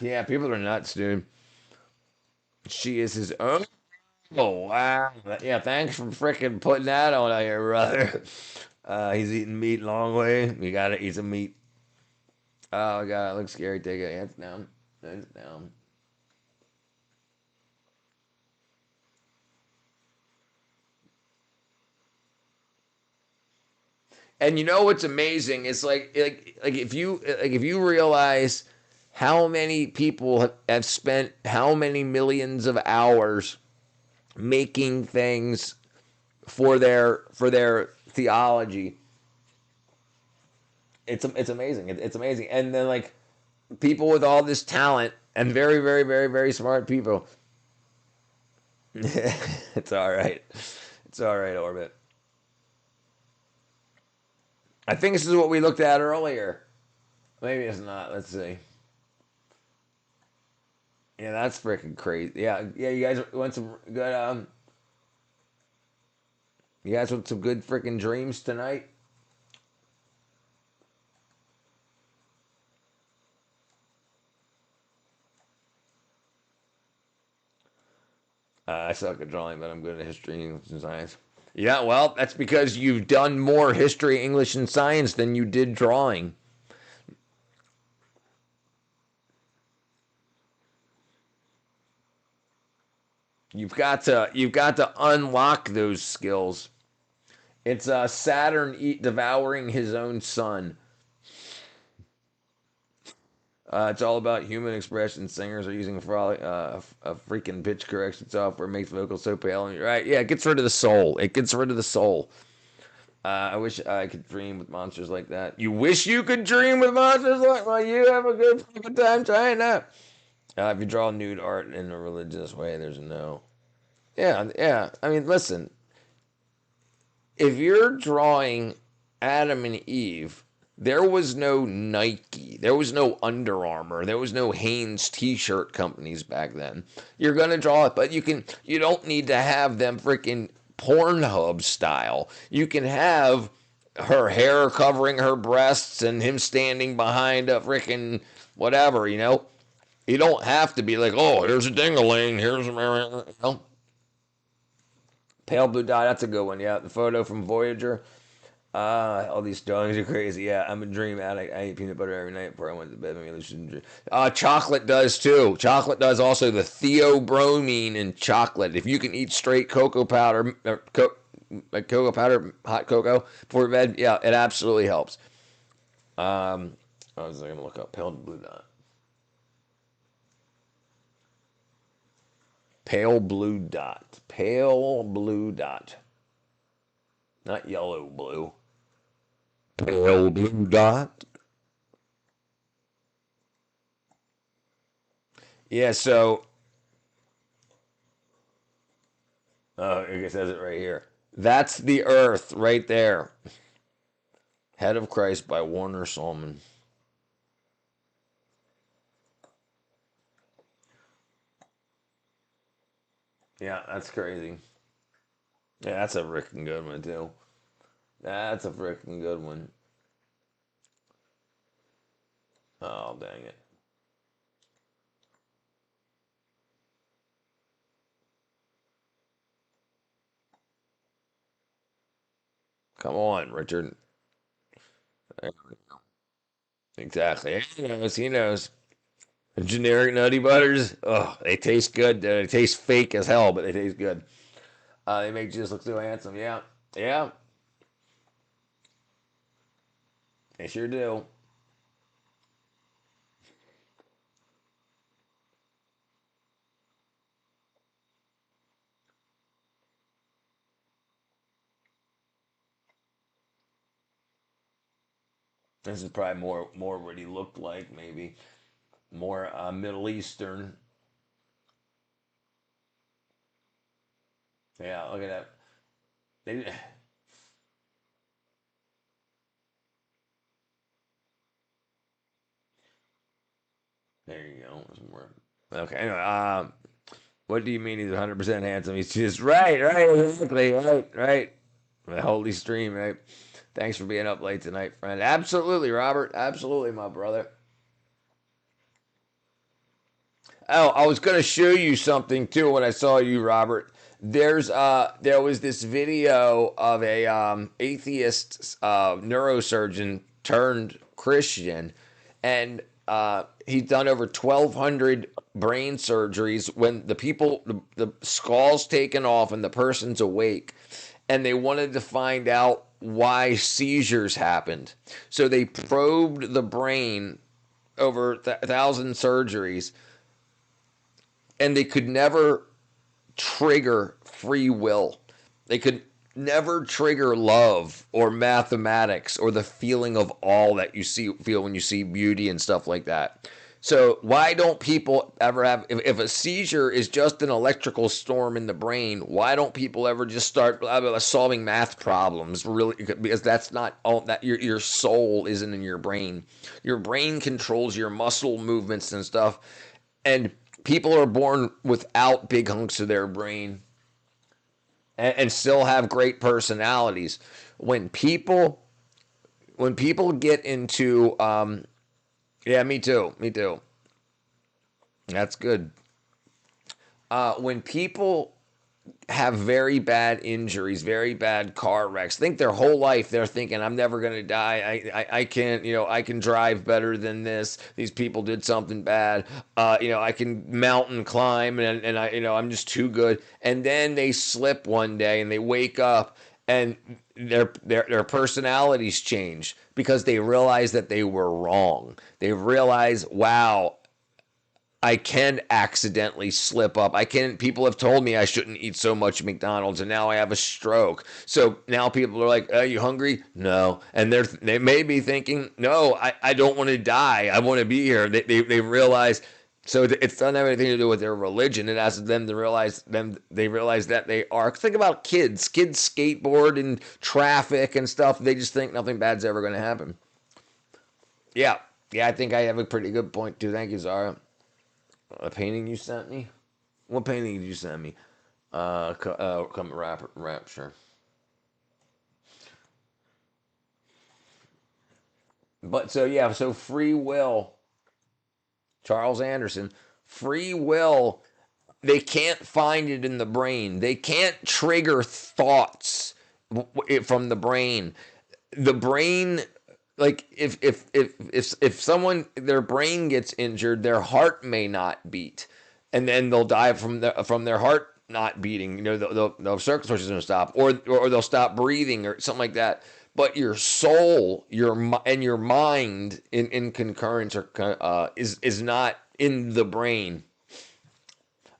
Yeah, people are nuts, dude. She is his own. Oh wow. Yeah, thanks for freaking putting that on here, brother. He's eating meat long way. You gotta eat some meat. Oh god, it looks scary. Take it. Hands down. Hands down. And you know what's amazing? It's like if you realize how many people have spent how many millions of hours making things for their theology. It's amazing. It's amazing. And then like people with all this talent and very smart people. It's all right. It's all right, Orbit. I think this is what we looked at earlier. Maybe it's not. Let's see. Yeah, that's freaking crazy. Yeah, yeah. You guys want some good? You guys want some good freaking dreams tonight? I suck at drawing, but I'm good at history, English, and science. Yeah, well, that's because you've done more history, English, and science than you did drawing. You've got to unlock those skills. It's Saturn devouring his own son. It's all about human expression. Singers are using a freaking pitch correction software makes vocals so pale. Right? Yeah, it gets rid of the soul. It gets rid of the soul. I wish I could dream with monsters like that. You wish you could dream with monsters like well, you have a good fucking time trying that. If you draw nude art in a religious way, there's a no. Yeah, yeah. I mean, listen. If you're drawing Adam and Eve, there was no Nike, there was no Under Armour, there was no Hanes t-shirt companies back then. You're gonna draw it, but you don't need to have them freaking Pornhub style. You can have her hair covering her breasts and him standing behind a freaking whatever, you know. You don't have to be like, oh, here's a ding-a-ling, here's a, you know. Pale blue dot, that's a good one. Yeah, the photo from Voyager. All these drawings are crazy. Yeah, I'm a dream addict. I eat peanut butter every night before I went to bed. Maybe I shouldn't dream. Chocolate does too. Chocolate does also. The theobromine in chocolate. If you can eat straight cocoa powder, cocoa powder, hot cocoa before bed, yeah, it absolutely helps. I was going to look up pale blue dot. Pale blue dot. Pale blue dot. Not yellow blue. Pale blue dot. Yeah, so. Oh, it says it right here. That's the Earth right there. Head of Christ by Warner Solomon. Yeah, that's crazy. Yeah, that's a freaking good one, too. That's a freaking good one. Oh, dang it. Come on, Richard. Exactly. He knows. He knows. Generic Nutty Butters. Oh, they taste good. They taste fake as hell, but they taste good. They make Jesus look so handsome. Yeah. Yeah. They sure do. This is probably more what he looked like, maybe. More Middle Eastern. Yeah, look at that. They, there you go. Some more. Okay. Anyway, what do you mean he's 100% handsome? He's just right, exactly, right. The holy stream, right? Thanks for being up late tonight, friend. Absolutely, Robert. Absolutely, my brother. Oh, I was gonna show you something too when I saw you, Robert. There was this video of a atheist neurosurgeon turned Christian, and he's done over 1,200 brain surgeries. When the skull's taken off and the person's awake, and they wanted to find out why seizures happened, so they probed the brain over 1,000 surgeries, and they could never trigger free will. They could never trigger love or mathematics or the feeling of awe that you feel when you see beauty and stuff like that. So why don't people ever have, if a seizure is just an electrical storm in the brain, why don't people ever just start solving math problems? Really, because that's not all that your soul isn't in your brain. Your brain controls your muscle movements and stuff, and people are born without big hunks of their brain and still have great personalities. When people get into yeah, me too. That's good. When people have very bad injuries, very bad car wrecks. Think their whole life they're thinking, I'm never going to die. I can't, I can drive better than this. These people did something bad. I can mountain climb and I'm just too good. And then they slip one day and they wake up and their personalities change because they realize that they were wrong. They realize, wow, I can accidentally slip up. People have told me I shouldn't eat so much McDonald's and now I have a stroke. So now people are like, are you hungry? No. And they may be thinking, no, I don't want to die. I want to be here. They realize, so it doesn't have anything to do with their religion. It has them to realize they realize that they are. Think about kids. Kids skateboard in traffic and stuff. They just think nothing bad's ever going to happen. Yeah. Yeah, I think I have a pretty good point too. Thank you, Zara. A painting you sent me? What painting did you send me? Come Rapture. But so free will. Charles Anderson, free will, they can't find it in the brain. They can't trigger thoughts from the brain. The brain, like if someone, their brain gets injured, their heart may not beat, and then they'll die from their heart not beating. The circulatory system will stop, or they'll stop breathing or something like that. But your soul, your mind in concurrence is not in the brain.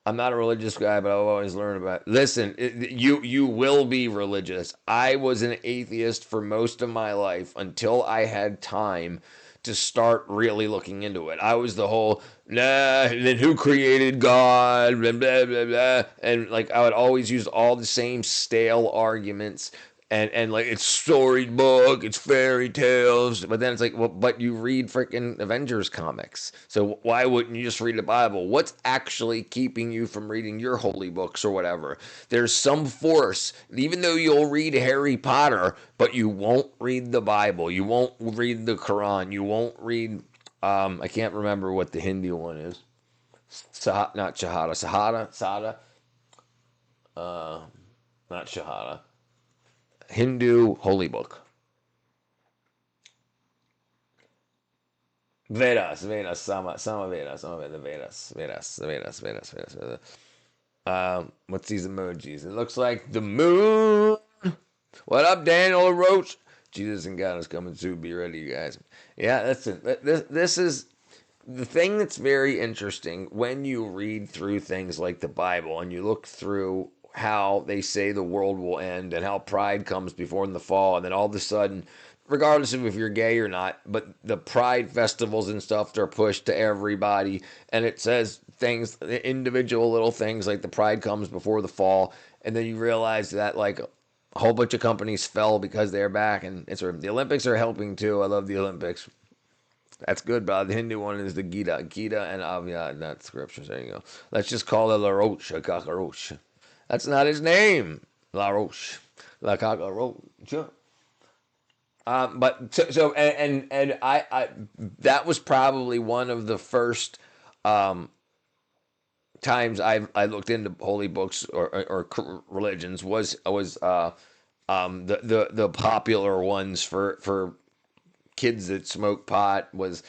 I'm not a religious guy, but I've always learned about it. Listen, you will be religious. I was an atheist for most of my life until I had time to start really looking into it. I was the whole, nah, and then who created God, blah, blah, blah, blah. And like I would always use all the same stale arguments. And like it's storybook, it's fairy tales, but then it's like, well, but you read freaking Avengers comics, so why wouldn't you just read the Bible? What's actually keeping you from reading your holy books or whatever? There's some force, even though you'll read Harry Potter, but you won't read the Bible, you won't read the Quran, you won't read, I can't remember what the Hindu one is, not Shahada, not Shahada. Hindu holy book. Vedas, Sama Vedas. What's these emojis? It looks like the moon. What up, Daniel Roach? Jesus and God is coming soon. Be ready, you guys. Yeah, that's it. This is the thing that's very interesting when you read through things like the Bible and you look through how they say the world will end and how pride comes before in the fall, and then all of a sudden, regardless of if you're gay or not, but the pride festivals and stuff are pushed to everybody, and it says things, individual little things like the pride comes before the fall, and then you realize that like a whole bunch of companies fell because they're back, and the Olympics are helping too. I love the Olympics. That's good, but the Hindu one is the Gita and Avya, that's scriptures. There you go. Let's just call it La Roche, cockroach. That's not his name. La Roche. La Cockroach. But so I that was probably one of the first times I looked into holy books or religions was the popular ones for kids that smoke pot was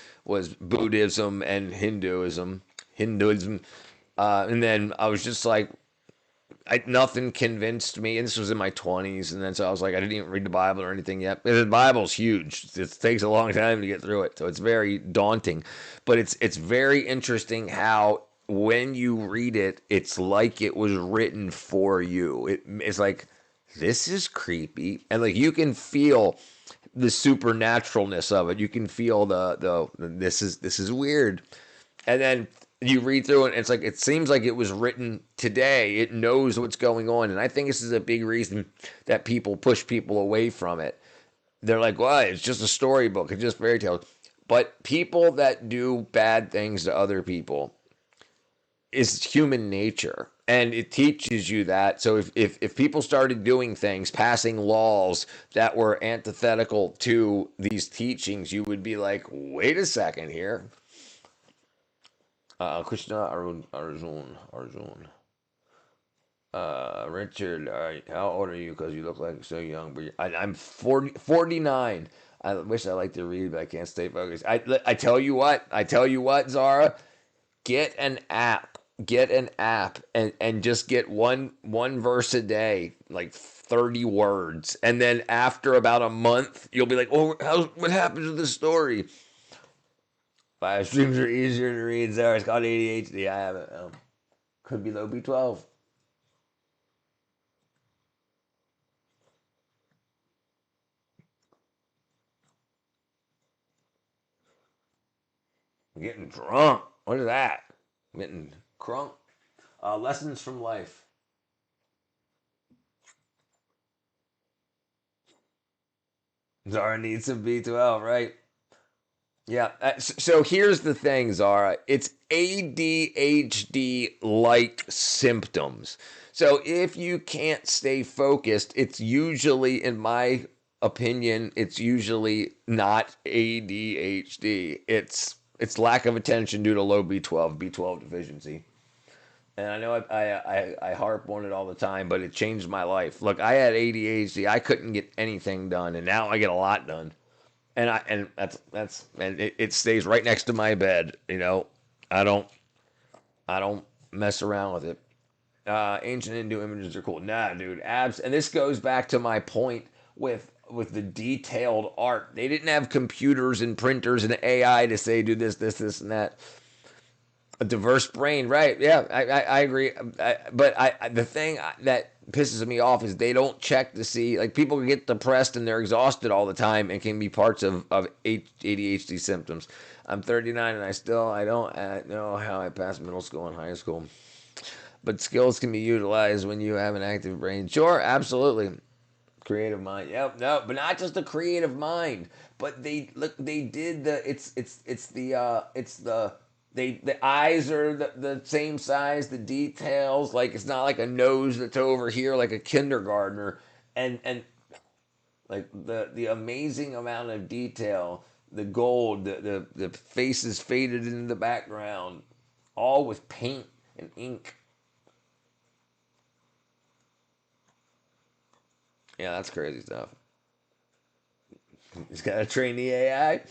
Buddhism and Hinduism. And then I was just like, nothing convinced me, and this was in my 20s, and then so I was like, I didn't even read the Bible or anything yet. The Bible's huge. It takes a long time to get through it, so it's very daunting. But it's very interesting how when you read it, it's like it was written for you. It's like, this is creepy, and like you can feel the supernaturalness of it. You can feel the this is weird, and then you read through it, and it's like, it seems like it was written today. It knows what's going on. And I think this is a big reason that people push people away from it. They're like, well, it's just a storybook. It's just fairy tales. But people that do bad things to other people is human nature. And it teaches you that. So if people started doing things, passing laws that were antithetical to these teachings, you would be like, wait a second here. Krishna Arjun. Richard, all right, how old are you? Because you look like so young. But I'm 49. I wish I liked to read, but I can't stay focused. I tell you what. I tell you what, Zara. Get an app. Get an app and just get one verse a day, like 30 words. And then after about a month, you'll be like, oh, what happened to the story? Live streams are easier to read, Zara. It's called ADHD. I have it. Could be low B12. I'm getting drunk. What is that? I'm getting crunk. Lessons from life. Zara needs some B12, right? Yeah. So here's the thing, Zara. It's ADHD like symptoms. So if you can't stay focused, it's usually, in my opinion, it's usually not ADHD. It's lack of attention due to low B12 deficiency. And I know I harp on it all the time, but it changed my life. Look, I had ADHD. I couldn't get anything done, and now I get a lot done. And that's and it stays right next to my bed. I don't I don't mess around with it. Ancient Hindu images are cool. Nah, dude, abs. And this goes back to my point with the detailed art. They didn't have computers and printers and AI to say do this, and that. A diverse brain, right? Yeah, I agree. But the thing that pisses me off is they don't check to see, like, people get depressed and they're exhausted all the time and can be parts of ADHD symptoms. I'm 39 and I don't know how I passed middle school and high school. But skills can be utilized when you have an active brain. Sure, absolutely. Creative mind. Yep, no, but not just the creative mind. But they did the eyes are the same size, the details, like it's not like a nose that's over here like a kindergartner, and like the amazing amount of detail, the gold, the faces faded into the background, all with paint and ink. Yeah, that's crazy stuff. He's got to train the AI.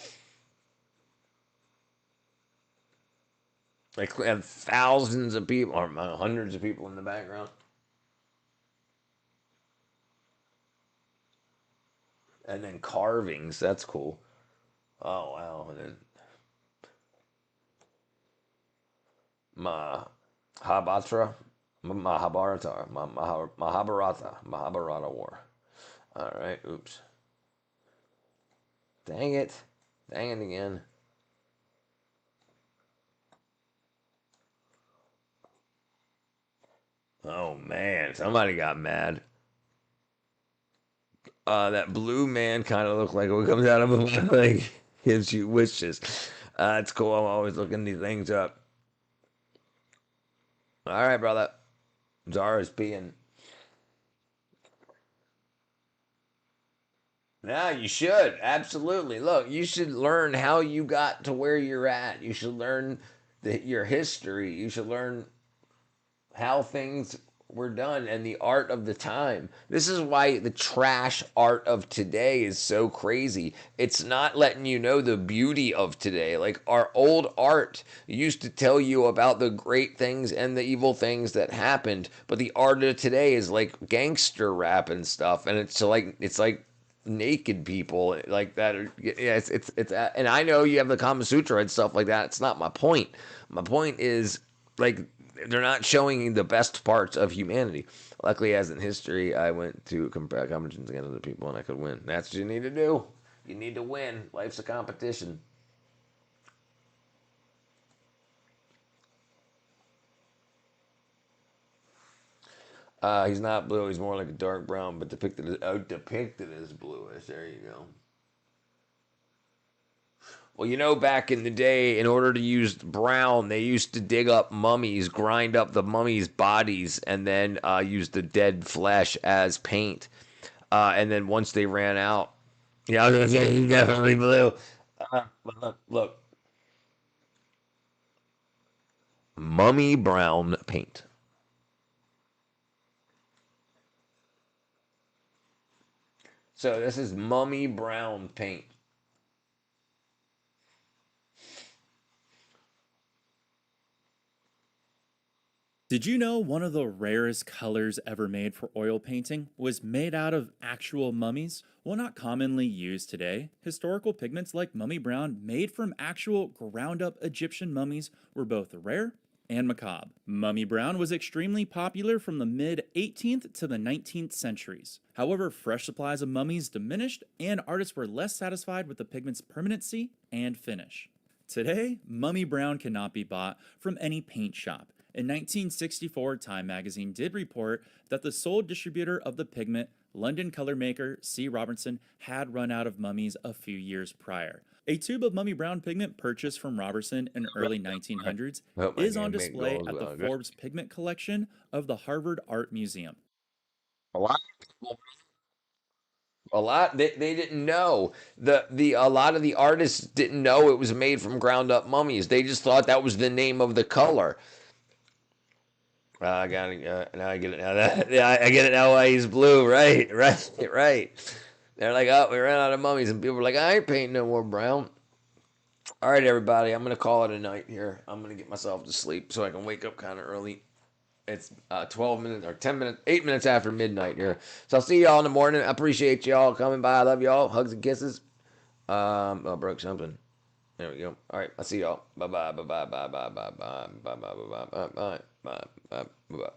Like, have thousands of people or hundreds of people in the background. And then carvings. That's cool. Oh, wow. And then Mahabharata. Mahabharata War. All right. Oops. Dang it. Dang it again. Oh, man. Somebody got mad. That blue man kind of looked like what comes out of him, like, gives you wishes. It's cool. I'm always looking these things up. All right, brother. Zara's peeing. Yeah, you should. Absolutely. Look, you should learn how you got to where you're at. You should learn your history. You should learn how things were done and the art of the time. This is why the trash art of today is so crazy. It's not letting you know the beauty of today. Like, our old art used to tell you about the great things and the evil things that happened, but the art of today is like gangster rap and stuff, and it's like naked people like that. Yeah, it's and I know you have the Kama Sutra and stuff like that. It's not my point. My point is, like, they're not showing the best parts of humanity. Luckily, as in history, I went to competitions against other people and I could win. That's what you need to do. You need to win. Life's a competition. He's not blue. He's more like a dark brown, but depicted as bluish. There you go. Well, back in the day, in order to use brown, they used to dig up mummies, grind up the mummies' bodies, and then use the dead flesh as paint. And then once they ran out, yeah, I was gonna say he's definitely blue. But look, mummy brown paint. So this is mummy brown paint. Did you know one of the rarest colors ever made for oil painting was made out of actual mummies? While not commonly used today, historical pigments like mummy brown made from actual ground up Egyptian mummies were both rare and macabre. Mummy brown was extremely popular from the mid 18th to the 19th centuries. However, fresh supplies of mummies diminished and artists were less satisfied with the pigment's permanency and finish. Today, mummy brown cannot be bought from any paint shop. In 1964, Time magazine did report that the sole distributor of the pigment, London color maker C. Robertson, had run out of mummies a few years prior. A tube of mummy brown pigment purchased from Robertson in early 1900s is on display at the Forbes Pigment Collection of the Harvard Art Museum. A lot of people, they didn't know. A lot of the artists didn't know it was made from ground up mummies. They just thought that was the name of the color. I got it. Now I get it. I get it now. Why he's blue, right? They're like, oh, we ran out of mummies, and people were like, I ain't painting no more brown. All right, everybody, I'm gonna call it a night here. I'm gonna get myself to sleep so I can wake up kind of early. It's 12 minutes or 10 minutes, 8 minutes after midnight here. So I'll see y'all in the morning. I appreciate y'all coming by. I love y'all. Hugs and kisses. I broke something. There we go. All right, I'll see y'all. Bye bye. Bye bye. Bye bye. Bye bye. Bye bye. Bye bye. Bye bye. Bye bye. Bye bye.